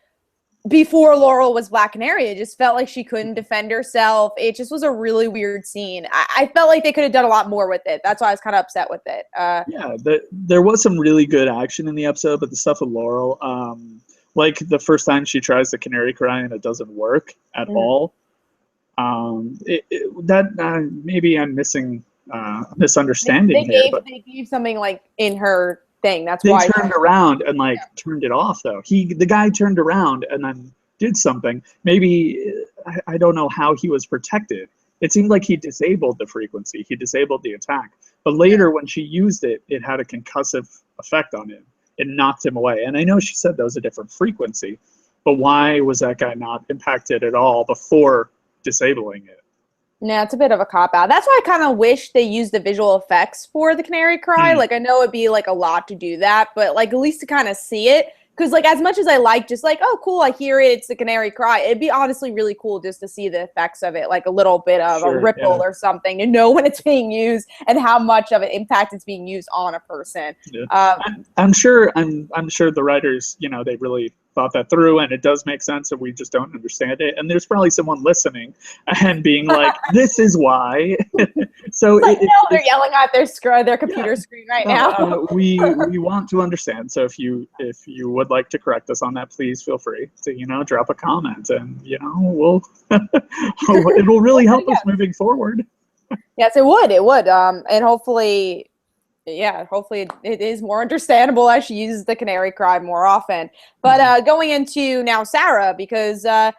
before Laurel was Black Canary, it just felt like she couldn't defend herself. It just was a really weird scene. I felt like they could have done a lot more with it. That's why I was kind of upset with it. Yeah, there was some really good action in the episode, but the stuff with Laurel, like the first time she tries the canary cry and it doesn't work at all. Maybe I'm missing misunderstanding they gave something like in her thing. That's why they turned around and turned it off though. The guy turned around and then did something. Maybe I don't know how he was protected. It seemed like he disabled the frequency. He disabled the attack. But later when she used it, it had a concussive effect on him. It knocked him away. And I know she said that was a different frequency, but why was that guy not impacted at all before disabling it? Yeah, it's a bit of a cop-out. That's why I kind of wish they used the visual effects for the canary cry. Like, I know it'd be, like, a lot to do that, but, like, at least to kind of see it. Because, like, as much as I like just, like, oh, cool, I hear it, it's the canary cry, it'd be honestly really cool just to see the effects of it, like a little bit of a ripple or something, to know when it's being used and how much of an impact it's being used on a person. Yeah. I'm sure the writers, they really thought that through, and it does make sense, and we just don't understand it. And there's probably someone listening and being like, "This is why." So they're yelling at their computer screen right now. We want to understand. So if you would like to correct us on that, please feel free to drop a comment, and we'll it will really help us moving forward. Yes, it would, and hopefully. Yeah, hopefully it is more understandable as she uses the canary cry more often. But going into now Sara, because this episode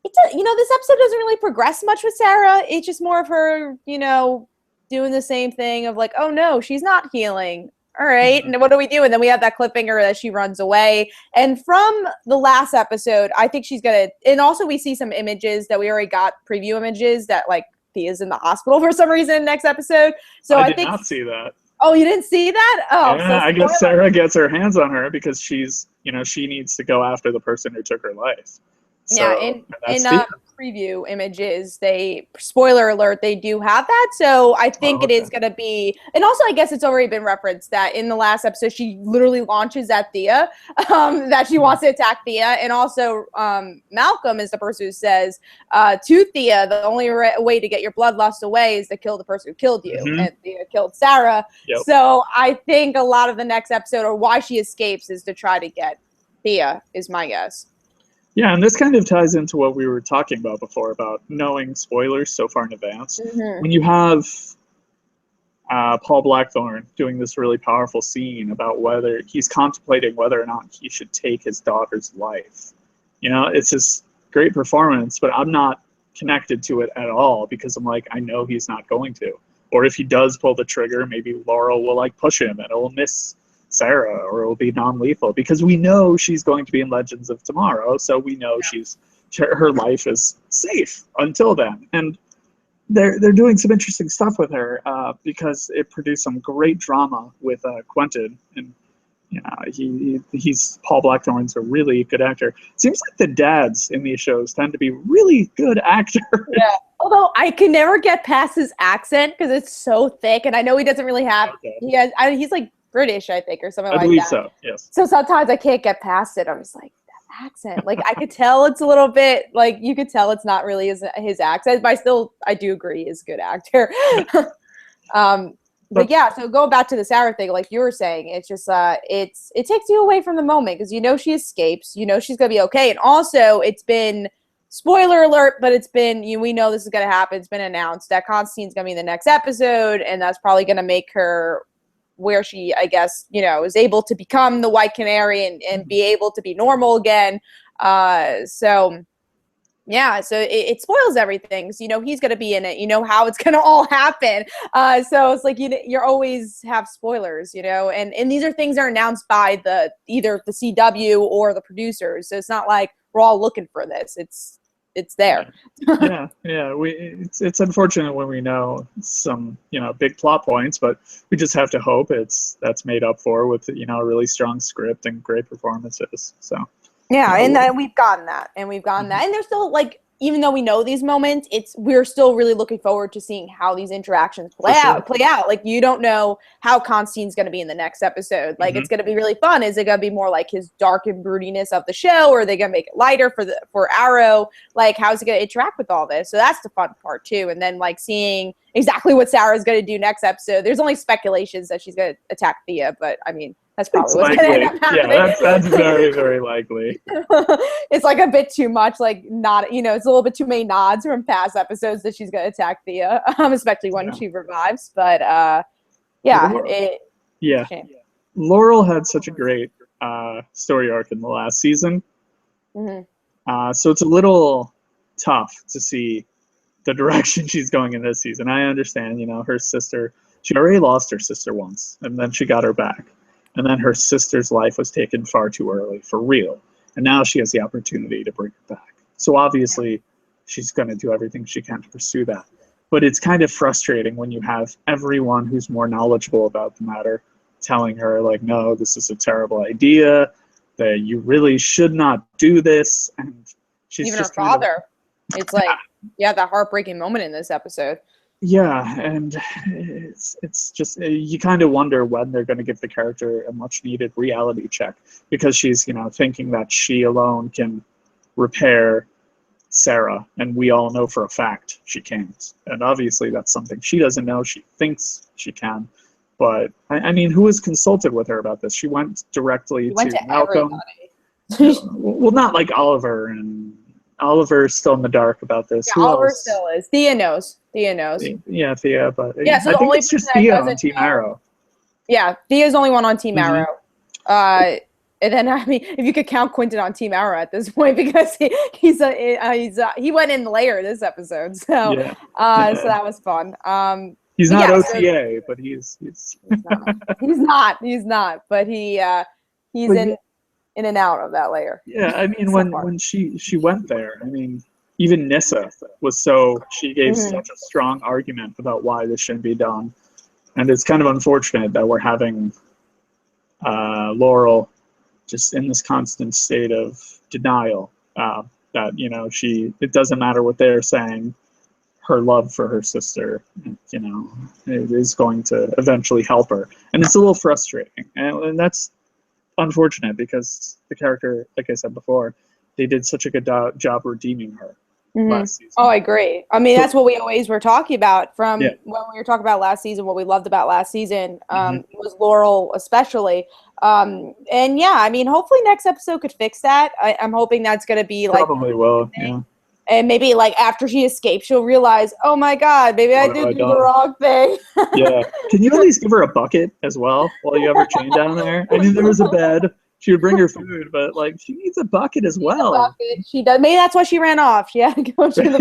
doesn't really progress much with Sara. It's just more of her, doing the same thing of like, oh no, she's not healing. All right, and what do we do? And then we have that cliffhanger that she runs away. And from the last episode, I think she's gonna. And also we see some images that we already got, preview images that like Thea's in the hospital for some reason next episode. So I did not see that. Oh, you didn't see that? Oh, yeah, I guess Sara gets her hands on her because she's, she needs to go after the person who took her life. So, yeah, in preview images, spoiler alert, they do have that. So I think it is going to be, and also I guess it's already been referenced that in the last episode, she literally launches at Thea, that she wants to attack Thea. And also Malcolm is the person who says to Thea, the only way to get your bloodlust away is to kill the person who killed you. And Thea killed Sara. Yep. So I think a lot of the next episode, or why she escapes, is to try to get Thea, is my guess. Yeah, and this kind of ties into what we were talking about before, about knowing spoilers so far in advance. When you have Paul Blackthorne doing this really powerful scene about whether he's contemplating whether or not he should take his daughter's life. It's this great performance, but I'm not connected to it at all because I'm like, I know he's not going to. Or if he does pull the trigger, maybe Laurel will push him and it'll miss Sara, or it will be non-lethal, because we know she's going to be in Legends of Tomorrow, so we know her life is safe until then. And they're doing some interesting stuff with her because it produced some great drama with Quentin, and he's Paul Blackthorne's a really good actor. It seems like the dads in these shows tend to be really good actors. Yeah. Although I can never get past his accent because it's so thick, and I know he doesn't really have. Okay. He's like British, I think, or something like that. I believe so. Yes. So sometimes I can't get past it. I'm just like, that accent. Like I could tell it's a little bit like you could tell it's not really his accent, but I do agree he's a good actor. But yeah, so going back to the Sara thing, like you were saying, it's just it takes you away from the moment because she escapes, she's gonna be okay, and also it's been spoiler alert, but it's been we know this is gonna happen. It's been announced that Constantine's gonna be in the next episode, and that's probably gonna make her where she, I guess, is able to become the White Canary and be able to be normal again. So it spoils everything. So, he's going to be in it, how it's going to all happen. So it's like, you always have spoilers, and these are things that are announced by either the CW or the producers. So it's not like we're all looking for this. It's there. yeah. It's unfortunate when we know some, big plot points, but we just have to hope that's made up for with, a really strong script and great performances. So. Yeah, and we've gotten that, and there's still like, even though we know these moments, we're still really looking forward to seeing how these interactions play out. Like you don't know how Constantine's going to be in the next episode. Like it's going to be really fun. Is it going to be more like his dark and broodiness of the show, or are they going to make it lighter for Arrow? Like how's it going to interact with all this? So that's the fun part too. And then like seeing exactly what Sarah's going to do next episode. There's only speculations that she's going to attack Thea, but I mean. That's probably what's going to end up happening. Yeah, that's very, very likely. It's like a bit too much, like not, it's a little bit too many nods from past episodes that she's going to attack Thea, especially when she revives. But Laurel had such a great story arc in the last season. Mm-hmm. So it's a little tough to see the direction she's going in this season. I understand, her sister, she already lost her sister once, and then she got her back. And then her sister's life was taken far too early, for real. And now she has the opportunity to bring it back. So obviously, she's going to do everything she can to pursue that. But it's kind of frustrating when you have everyone who's more knowledgeable about the matter telling her, like, no, this is a terrible idea, that you really should not do this. And she's even just her father. It's like, that heartbreaking moment in this episode. Yeah, and it's just, you kind of wonder when they're going to give the character a much-needed reality check, because she's, thinking that she alone can repair Sara, and we all know for a fact she can't. And obviously that's something she doesn't know. She thinks she can. But, I mean, who has consulted with her about this? She went directly to Malcolm. Well, not like Oliver, and Oliver's still in the dark about this. Yeah, Oliver still is. Thea knows. Yeah, Thea, but yeah, so I think it's just Thea on Team Arrow. Yeah, Thea's the only one on Team Arrow. And then, I mean, if you could count Quentin on Team Arrow at this point, because he went in later this episode, so so that was fun. He's not OTA, but he's not, but he's in and out of that layer. Yeah, I mean, when she went there, I mean, even Nyssa she gave such a strong argument about why this shouldn't be done. And it's kind of unfortunate that we're having Laurel just in this constant state of denial, that, it doesn't matter what they're saying, her love for her sister, it is going to eventually help her. And it's a little frustrating. And that's unfortunate, because the character, like I said before, they did such a good job redeeming her last season. Oh, I agree. I mean, that's what we always were talking about when we were talking about last season. What we loved about last season was Laurel, especially. And I mean, hopefully next episode could fix that. I'm hoping that's going to be like probably will. Yeah. And maybe like after she escapes, she'll realize, oh my God, maybe I did do the wrong thing. Yeah. Can you at least give her a bucket as well while you have her chained down there? I mean, there was a bed. She would bring her food, but like she needs a bucket as well. She does. Maybe that's why she ran off. She had to go to the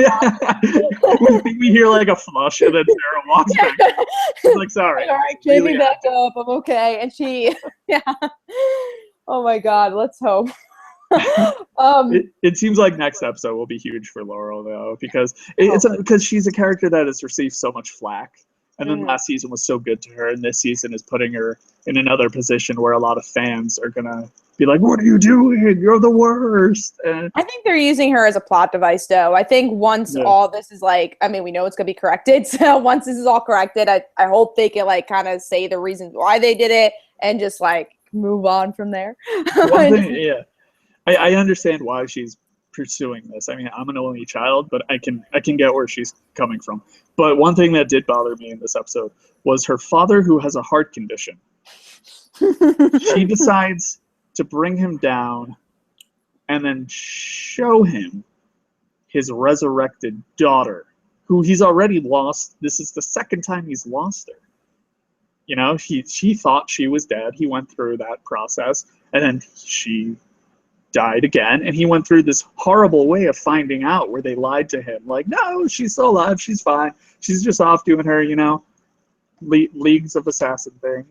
bucket. we hear like a flush, and then Sara walks back. She's like, sorry. All right, get me back up. I'm okay. And she, oh my God, let's hope. It seems like next episode will be huge for Laurel, though, because because she's a character that has received so much flack, And then last season was so good to her, and this season is putting her in another position where a lot of fans are going to be like, what are you doing? You're the worst. And I think they're using her as a plot device, though. I think once all this is like, I mean, we know it's going to be corrected. So once this is all corrected, I hope they can like kind of say the reasons why they did it and just like move on from there. One thing, yeah. I understand why she's pursuing this. I mean, I'm an only child, but I can get where she's coming from. But one thing that did bother me in this episode was her father, who has a heart condition. She decides to bring him down and then show him his resurrected daughter, who he's already lost. This is the second time he's lost her. You know, she thought she was dead. He went through that process, and then she died again, and he went through this horrible way of finding out where they lied to him. Like, no, she's still alive. She's fine. She's just off doing her, you know, Leagues of Assassin thing.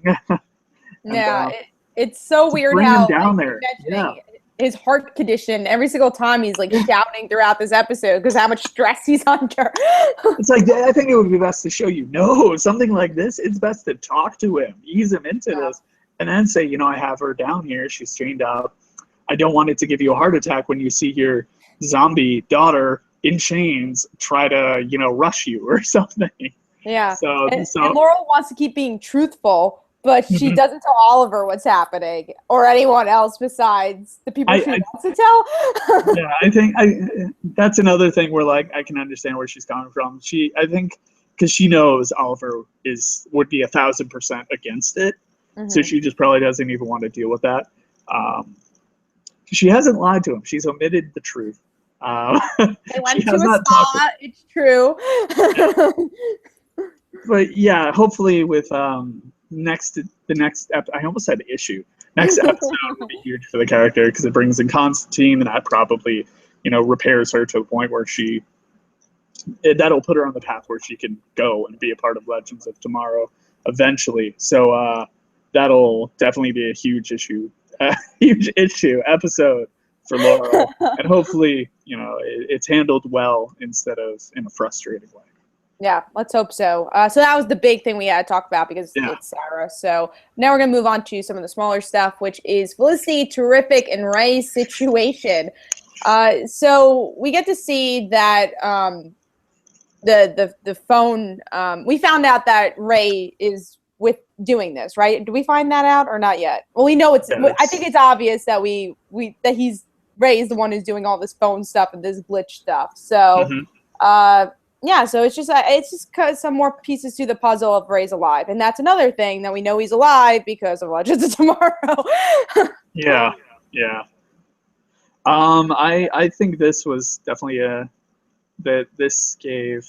And, it's so weird bring how him down there. Yeah. His heart condition, every single time he's like shouting throughout this episode because how much stress he's under. It's like, I think it would be best to show you, no, something like this, it's best to talk to him, ease him into this, and then say, you know, I have her down here. She's chained up. I don't want it to give you a heart attack when you see your zombie daughter in chains try to, you know, rush you or something. Yeah. So and Laurel wants to keep being truthful, but she doesn't tell Oliver what's happening or anyone else besides the people she wants to tell. Yeah, I think that's another thing where, like, I can understand where she's coming from. I think, because she knows Oliver would be 1,000% against it, so she just probably doesn't even want to deal with that. She hasn't lied to him. She's omitted the truth. They went to a spa. It's true. But yeah, hopefully with the next I almost said issue. Next episode will be huge for the character because it brings in Constantine, and that probably, you know, repairs her to a point where that'll put her on the path where she can go and be a part of Legends of Tomorrow eventually. So that'll definitely be a huge issue episode for Laurel, and hopefully, you know, it's handled well instead of in a frustrating way. Yeah, let's hope so. So that was the big thing we had to talk about because it's Sara. So now we're going to move on to some of the smaller stuff, which is Felicity, Terrific, and Ray's situation. So we get to see that the phone, we found out that Ray is with doing this, right? Do we find that out or not yet? Well, we know I think it's obvious that that Ray is the one who's doing all this phone stuff and this glitch stuff. So, yeah, so it's just some more pieces to the puzzle of Ray's alive, and that's another thing that we know he's alive because of Legends of Tomorrow. Yeah. I think this was definitely this gave.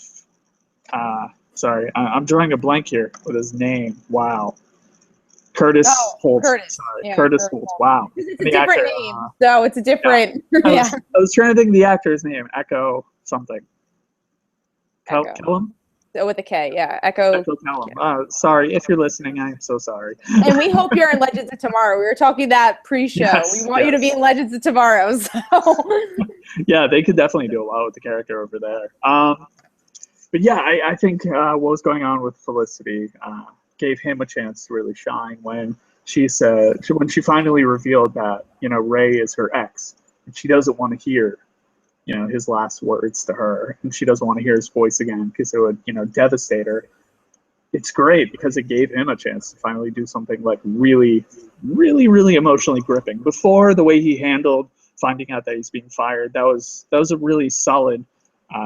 Sorry, I'm drawing a blank here with his name. Wow. Curtis Holtz. Curtis Holtz. Wow. It's a different name, so it's a different. I was trying to think of the actor's name. Echo something. Kellum? With a K, yeah. Echo Kellum. Sorry, if you're listening, I am so sorry. And we hope you're in Legends of Tomorrow. We were talking that pre-show. We want you to be in Legends of Tomorrow. So. Yeah, they could definitely do a lot with the character over there. But yeah, I think what was going on with Felicity gave him a chance to really shine when she finally revealed that, you know, Ray is her ex, and she doesn't want to hear, you know, his last words to her, and she doesn't want to hear his voice again because it would, you know, devastate her. It's great because it gave him a chance to finally do something like really, really, really emotionally gripping. Before, the way he handled finding out that he's being fired, that was a really solid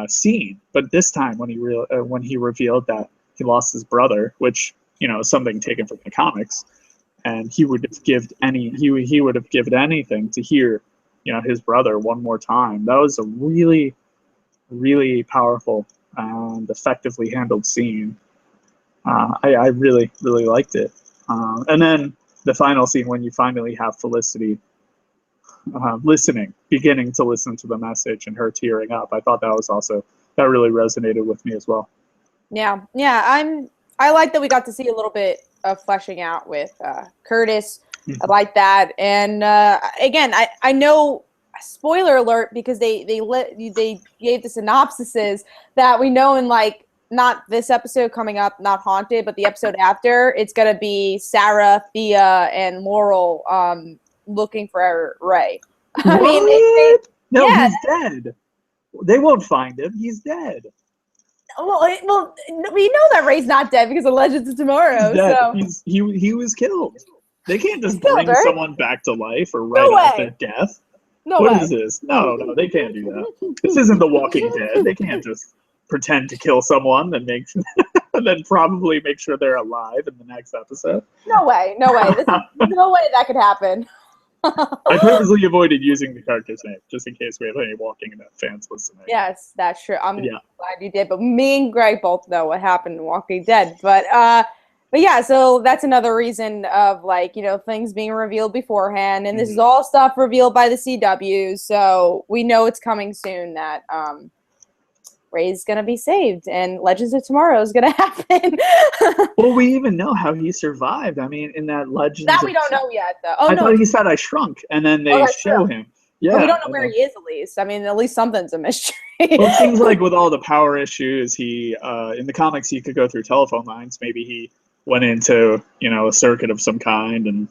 scene. But this time, when he revealed that he lost his brother, which, you know, is something taken from the comics, and he would have given anything to hear, you know, his brother one more time. That was a really, really powerful and effectively handled scene. I really, really liked it. And then the final scene when you finally have Felicity beginning to listen to the message and her tearing up. I thought that really resonated with me as well. Yeah. I like that we got to see a little bit of fleshing out with Curtis. I like that. And again, I know, spoiler alert, because they gave the synopsises that we know in like not this episode coming up, not Haunted, but the episode after, it's going to be Sarah, Thea, and Laurel looking for Ray. I mean, no, he's dead. They won't find him. He's dead. Well, we know that Ray's not dead because of Legends of Tomorrow. He's dead. So He was killed. They can't just bring someone back to life or after death. What is this? No, they can't do that. This isn't The Walking Dead. They can't just pretend to kill someone and then probably make sure they're alive in the next episode. No way. No way that could happen. I purposely avoided using the character's name just in case we have any Walking Dead fans listening. Yes, that's true. I'm glad you did. But me and Gregg both know what happened in Walking Dead. But yeah, so that's another reason of things being revealed beforehand, and this is all stuff revealed by the CW. So we know it's coming soon that Ray's gonna be saved and Legends of Tomorrow is gonna happen. Well, we even know how he survived. I mean, in that Legends that we don't know yet, though. I thought he said I shrunk, and then they show him. Yeah, but we don't know where he is. At least, I mean, at least something's a mystery. Well, it seems like with all the power issues, he in the comics he could go through telephone lines. Maybe he went into a circuit of some kind, and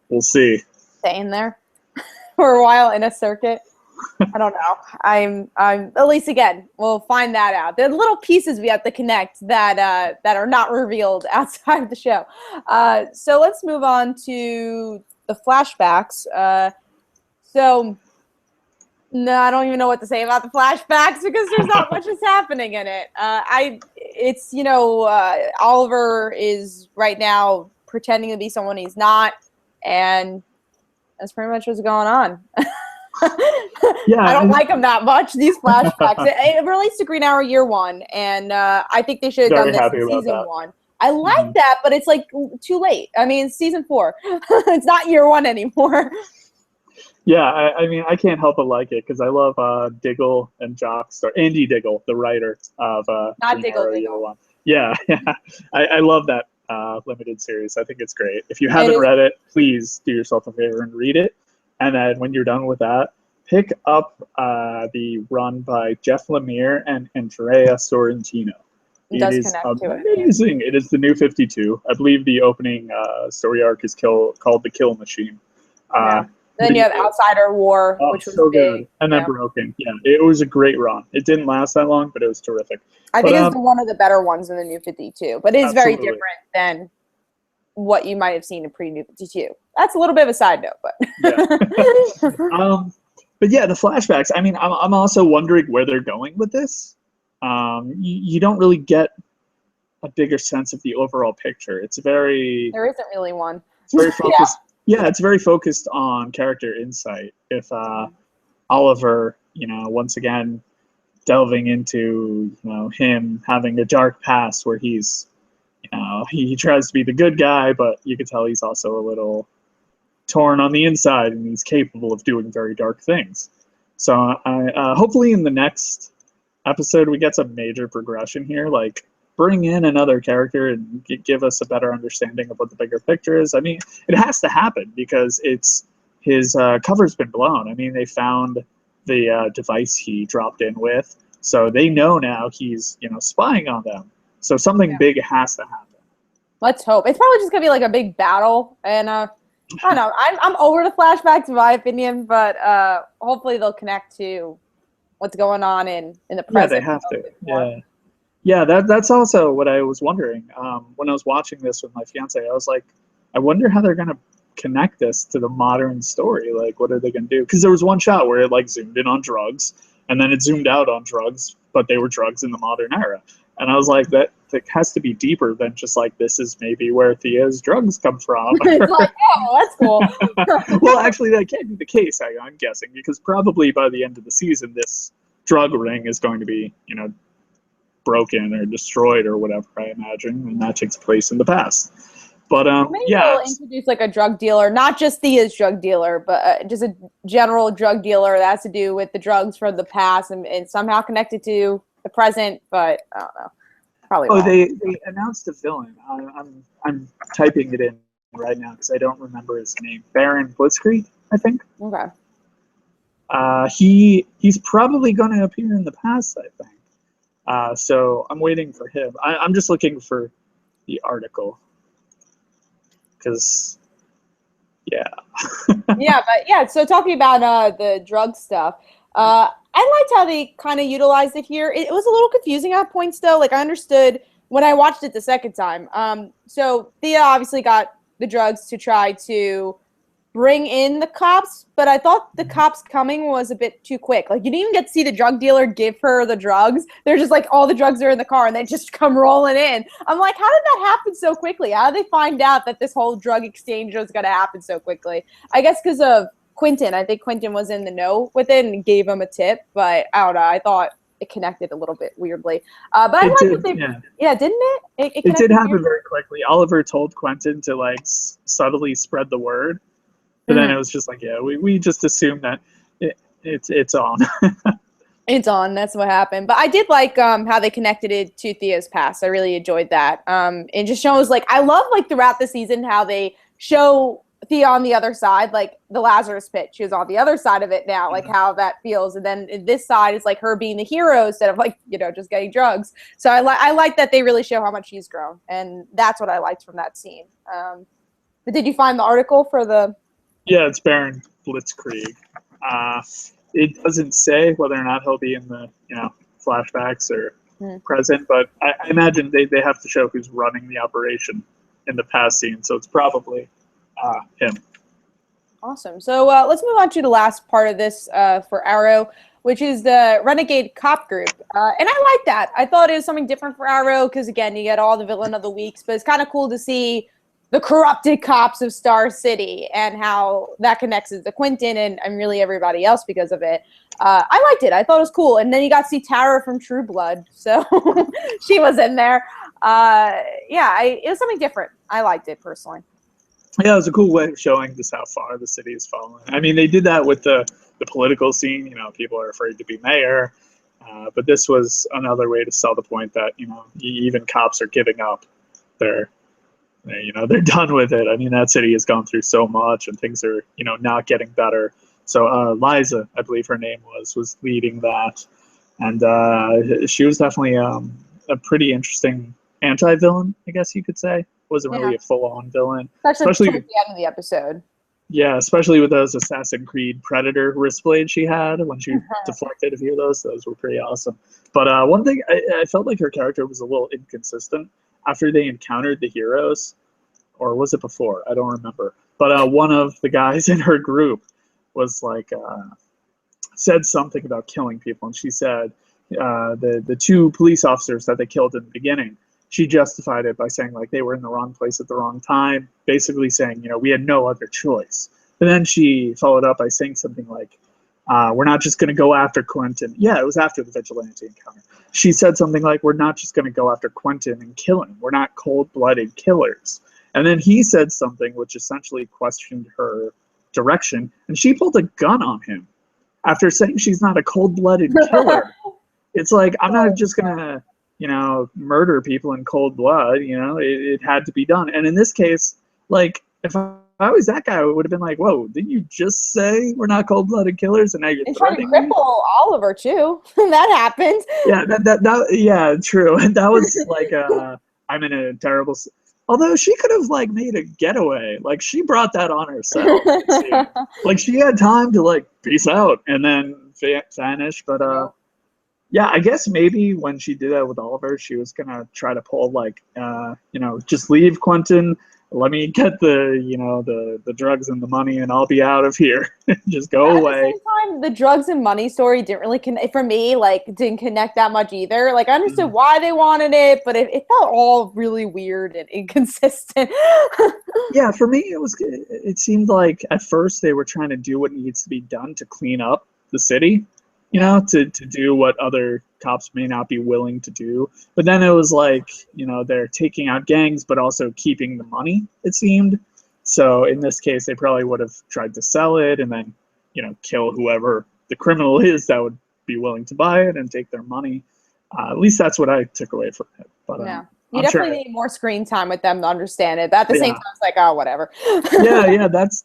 we'll see. Staying there for a while in a circuit. I don't know. I'm at least again, we'll find that out. There are little pieces we have to connect that are not revealed outside of the show. So let's move on to the flashbacks. So no, I don't even know what to say about the flashbacks because there's not much is happening in it. Oliver is right now pretending to be someone he's not, and that's pretty much what's going on. Yeah, I don't like them that much. These flashbacks. It relates to Green Arrow Year One, and I think they should have done this in season 1. I like that, but it's too late. I mean, it's season 4. It's not Year 1 anymore. Yeah, I mean, I can't help but like it because I love Diggle and Jock's, or Andy Diggle, the writer of not Diggle. Year 1. Yeah, I love that limited series. I think it's great. If you haven't read it, please do yourself a favor and read it. And then when you're done with that, pick up the run by Jeff Lemire and Andrea Sorrentino. It does connect to it. Amazing. It is the New 52. I believe the opening story arc is called The Kill Machine. Then you have Outsider War, which was so big. Good. And then Broken. Yeah, it was a great run. It didn't last that long, but it was terrific. I think it's one of the better ones in the New 52. But it is very different than what you might have seen in pre-New 52. That's a little bit of a side note, but but yeah, the flashbacks. I mean, I'm also wondering where they're going with this. You don't really get a bigger sense of the overall picture. There isn't really one. It's very focused. It's very focused on character insight. If Oliver, once again delving into him having a dark past where he's he tries to be the good guy, but you could tell he's also a little torn on the inside, and he's capable of doing very dark things. So hopefully in the next episode we get some major progression here, like bring in another character and give us a better understanding of what the bigger picture is. I mean, it has to happen because his cover's been blown. I mean, they found the device he dropped in with, so they know now he's spying on them. So something big has to happen. Let's hope. It's probably just gonna be like a big battle, and I don't know. I'm over the flashbacks in my opinion, but hopefully they'll connect to what's going on in the present. Yeah, they have to. Yeah. That's also what I was wondering. When I was watching this with my fiance, I was like, I wonder how they're gonna connect this to the modern story. Like, what are they gonna do? Because there was one shot where it zoomed in on drugs, and then it zoomed out on drugs, but they were drugs in the modern era. And I was like, that has to be deeper than just this is maybe where Thea's drugs come from. It's like, oh, that's cool. Well, actually, that can't be the case, I'm guessing, because probably by the end of the season, this drug ring is going to be, broken or destroyed or whatever, I imagine, and that takes place in the past. But maybe they'll introduce a drug dealer, not just Thea's drug dealer, but just a general drug dealer that has to do with the drugs from the past and somehow connected to the present, but I don't know. Probably. Oh, they announced a villain. I'm typing it in right now because I don't remember his name. Baron Blitzkrieg, I think. Okay. He's probably going to appear in the past, I think. So I'm waiting for him. I'm just looking for the article because, yeah. Yeah, but yeah. So talking about the drug stuff, I liked how they kind of utilized it here. It was a little confusing at points, though. Like I understood when I watched it the second time. So Thea obviously got the drugs to try to bring in the cops, but I thought the cops coming was a bit too quick. Like you didn't even get to see the drug dealer give her the drugs. They're just like all the drugs are in the car and they just come rolling in. I'm like, how did that happen so quickly? How did they find out that this whole drug exchange was going to happen so quickly? I guess because of Quentin. I think Quentin was in the know with it and gave him a tip, but I don't know. I thought it connected a little bit weirdly. But I like that they, yeah, didn't it? It did happen very quickly. Oliver told Quentin to like subtly spread the word. But then it was just like, yeah, we just assumed that it's on. It's on. That's what happened. But I did like how they connected it to Thea's past. I really enjoyed that. It just shows like I love like throughout the season how they show Thea on the other side, like the Lazarus pit. She was on the other side of it now, like how that feels. And then this side is like her being the hero instead of like just getting drugs. So I like that they really show how much she's grown, and that's what I liked from that scene. But did you find the article for the? Yeah, it's Baron Blitzkrieg. It doesn't say whether or not he'll be in the flashbacks or present, but I imagine they have to show who's running the operation in the past scene, so it's probably him. Awesome. So let's move on to the last part of this for Arrow, which is the Renegade Cop Group. And I like that. I thought it was something different for Arrow because, again, you get all the villain of the weeks, but it's kind of cool to see the corrupted cops of Star City and how that connects to Quentin and really everybody else because of it. I liked it. I thought it was cool. And then you got to see Tara from True Blood. So she was in there. It was something different. I liked it personally. Yeah, it was a cool way of showing just how far the city is fallen. I mean, they did that with the political scene. People are afraid to be mayor. But this was another way to sell the point that, even cops are giving up they're done with it. I mean, that city has gone through so much and things are, not getting better. So Liza, I believe her name was leading that. And she was definitely a pretty interesting anti-villain, I guess you could say. Wasn't really a full-on villain. Especially at the end of the episode. Yeah, especially with those Assassin's Creed Predator wrist blades she had when she deflected a few of those. Those were pretty awesome. But one thing, I felt like her character was a little inconsistent. After they encountered the heroes, or was it before? I don't remember. But one of the guys in her group was like, said something about killing people. And she said the two police officers that they killed in the beginning, she justified it by saying like they were in the wrong place at the wrong time, basically saying, we had no other choice. But then she followed up by saying something like, we're not just going to go after Quentin. Yeah, it was after the vigilante encounter. She said something like, we're not just going to go after Quentin and kill him. We're not cold-blooded killers. And then he said something which essentially questioned her direction, and she pulled a gun on him after saying she's not a cold-blooded killer. It's like, I'm not just going to, murder people in cold blood. It had to be done. And in this case, like, if I was that guy, I would have been like, whoa, didn't you just say we're not cold-blooded killers? And now you're threatening me? Trying to cripple Oliver, too. That happened. Yeah, yeah, true. And that was like, I'm in a terrible... Although she could have, like, made a getaway. Like, she brought that on herself. Like, she had time to, like, peace out and then vanish. But, yeah, I guess maybe when she did that with Oliver, she was going to try to pull, like, just leave Quentin. Let me get the drugs and the money, and I'll be out of here. Just go away. At the same time, the drugs and money story didn't really connect for me. Like, didn't connect that much either. Like, I understood why they wanted it, but it felt all really weird and inconsistent. Yeah, for me, it seemed like at first they were trying to do what needs to be done to clean up the city. To do what other cops may not be willing to do. But then it was like, they're taking out gangs, but also keeping the money, it seemed. So in this case, they probably would have tried to sell it and then, kill whoever the criminal is that would be willing to buy it and take their money. At least that's what I took away from it. But you definitely need more screen time with them to understand it. But at the same time, it's like, oh, whatever. yeah, that's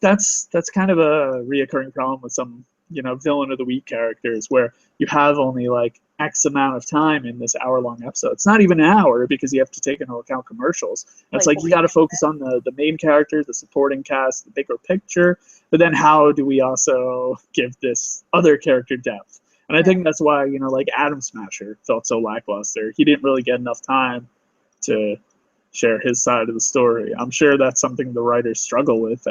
kind of a reoccurring problem with some villain of the week characters where you have only like X amount of time in this hour-long episode. It's not even an hour because you have to take into account commercials. And it's like you got to focus on the main characters, the supporting cast, the bigger picture. But then how do we also give this other character depth? And I think that's why, like Atom Smasher felt so lackluster. He didn't really get enough time to share his side of the story. I'm sure that's something the writers struggle with,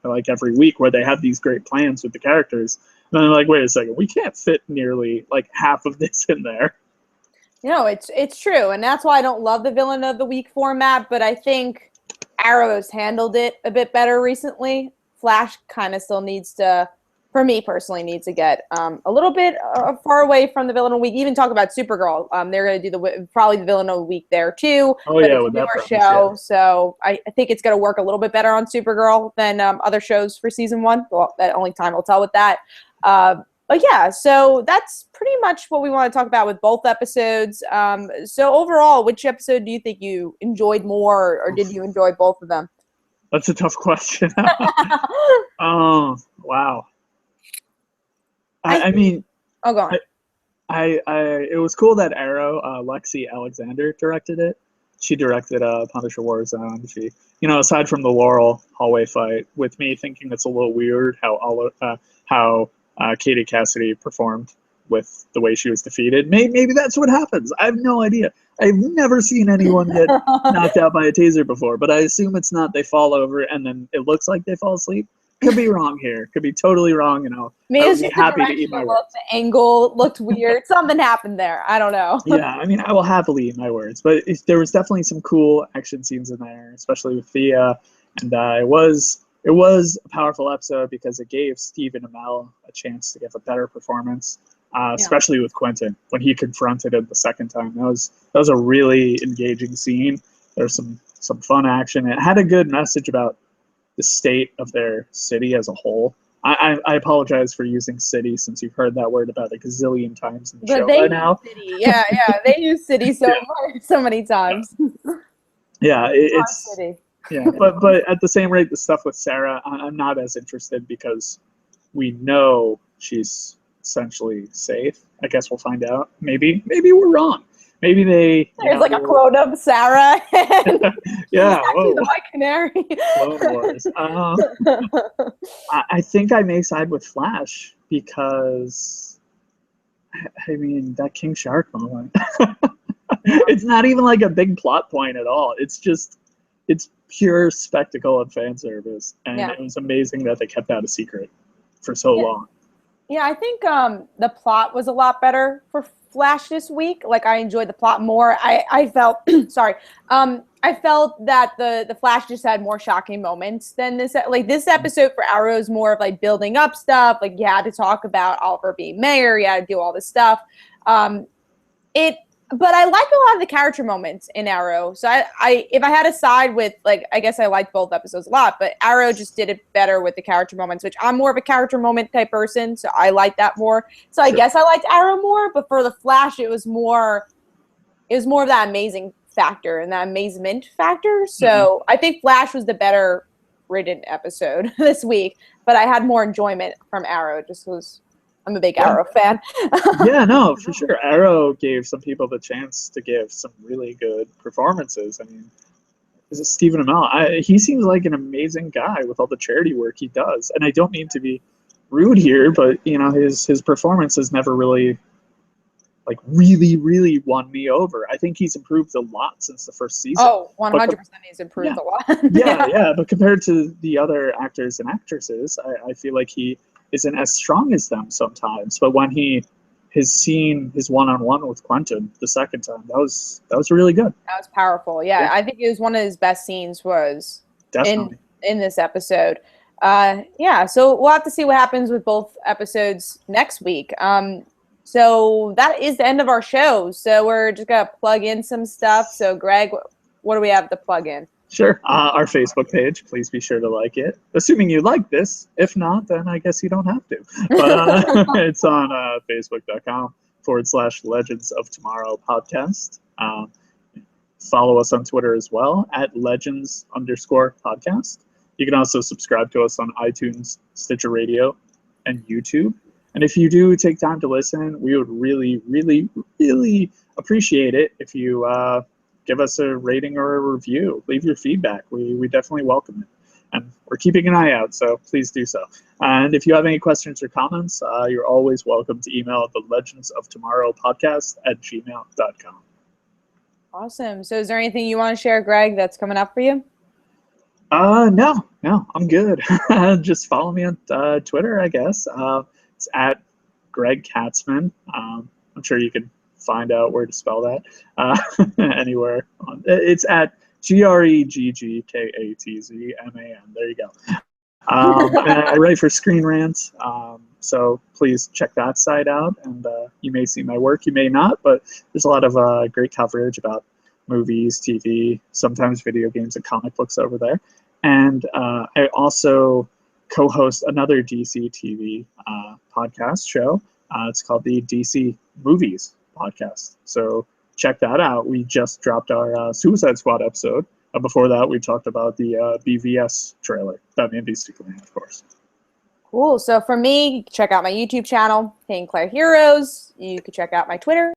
like every week, where they have these great plans with the characters. And then they're like, wait a second, we can't fit nearly like half of this in there. It's true. And that's why I don't love the villain of the week format, but I think Arrow's handled it a bit better recently. Flash kind of still needs to, for me personally, needs to get a little bit far away from the villain of the week. Even talk about Supergirl. They're going to do probably the villain of the week there too. Oh yeah, with that show. Yeah. So I think it's going to work a little bit better on Supergirl than other shows for season 1. Well, that only time will tell with that. But yeah, so that's pretty much what we want to talk about with both episodes. So overall, which episode do you think you enjoyed more, or did you enjoy both of them? That's a tough question. Oh, wow. I mean, go on. It was cool that Arrow, Lexi Alexander directed it. She directed Punisher Warzone. She, aside from the Laurel hallway fight, with me thinking it's a little weird how Katie Cassidy performed with the way she was defeated. Maybe that's what happens. I have no idea. I've never seen anyone get knocked out by a taser before, but I assume it's not they fall over and then it looks like they fall asleep. Could be wrong here. Could be totally wrong. Maybe I would be happy to eat my words. The angle looked weird. Something happened there. I don't know. Yeah, I mean, I will happily eat my words, but there was definitely some cool action scenes in there, especially with Thea, and it was a powerful episode because it gave Steve and Amell a chance to give a better performance, especially with Quentin when he confronted him the second time. That was a really engaging scene. There's some fun action. It had a good message about the state of their city as a whole. I apologize for using city since you've heard that word about a gazillion times in the show by now. City. Yeah, they use city so many times. Yeah, it's city. Yeah, but at the same rate, the stuff with Sara, I'm not as interested because we know she's essentially safe. I guess we'll find out. Maybe we're wrong. Maybe there's like a quote of Sara. Yeah. Whoa. The White Canary. Clone Wars. I think I may side with Flash because, I mean, that King Shark moment. It's not even like a big plot point at all. It's pure spectacle and fan service, and it was amazing that they kept that a secret for so long. Yeah, I think the plot was a lot better for Flash this week. Like, I enjoyed the plot more. I felt sorry. I felt that the Flash just had more shocking moments than this. Like, this episode for Arrow is more of like building up stuff. Like, you had to talk about Oliver being mayor. You had to do all this stuff. But I like a lot of the character moments in Arrow. So if I had to side with, like, I guess I liked both episodes a lot, but Arrow just did it better with the character moments, which I'm more of a character moment type person, so I like that more. So I guess I liked Arrow more, but for the Flash, it was more of that amazing factor and that amazement factor. So I think Flash was the better written episode this week, but I had more enjoyment from Arrow just because I'm a big Arrow fan. Yeah, no, for sure. Arrow gave some people the chance to give some really good performances. I mean, Stephen Amell, he seems like an amazing guy with all the charity work he does. And I don't mean to be rude here, but his performance has never really, like, really won me over. I think he's improved a lot since the first season. Oh, 100% he's improved a lot. Yeah, but compared to the other actors and actresses, I feel like he isn't as strong as them sometimes. But when his one-on-one with Quentin the second time, that was really good. That was powerful. Yeah, I think it was one of his best scenes was in this episode. So we'll have to see what happens with both episodes next week. So that is the end of our show. So we're just gonna plug in some stuff. So Gregg, what do we have to plug in? Sure. Our Facebook page, please be sure to like it. Assuming you like this. If not, then I guess you don't have to. But it's on facebook.com/Legends of Tomorrow podcast. Follow us on Twitter as well @Legends_podcast. You can also subscribe to us on iTunes, Stitcher Radio, and YouTube. And if you do take time to listen, we would really, really, really appreciate it if you give us a rating or a review. Leave your feedback. We definitely welcome it. And we're keeping an eye out, so please do so. And if you have any questions or comments, you're always welcome to email the legendsoftomorrowpodcast@gmail.com. Awesome. So is there anything you want to share, Greg, that's coming up for you? No, I'm good. Just follow me on Twitter, I guess. It's at Gregg Katzman. I'm sure you can find out where to spell that anywhere. It's at GreggKatzman. There you go. I write for Screen Rant, so please check that site out. And you may see my work, you may not, but there's a lot of great coverage about movies, TV, sometimes video games and comic books over there. And I also co-host another DC TV podcast show. It's called the DC Movies Podcast. So check that out. We just dropped our Suicide Squad episode. Before that, we talked about the BVS trailer, Batman v Superman, of course. Cool. So for me, check out my YouTube channel, Pink Claire Heroes. You can check out my Twitter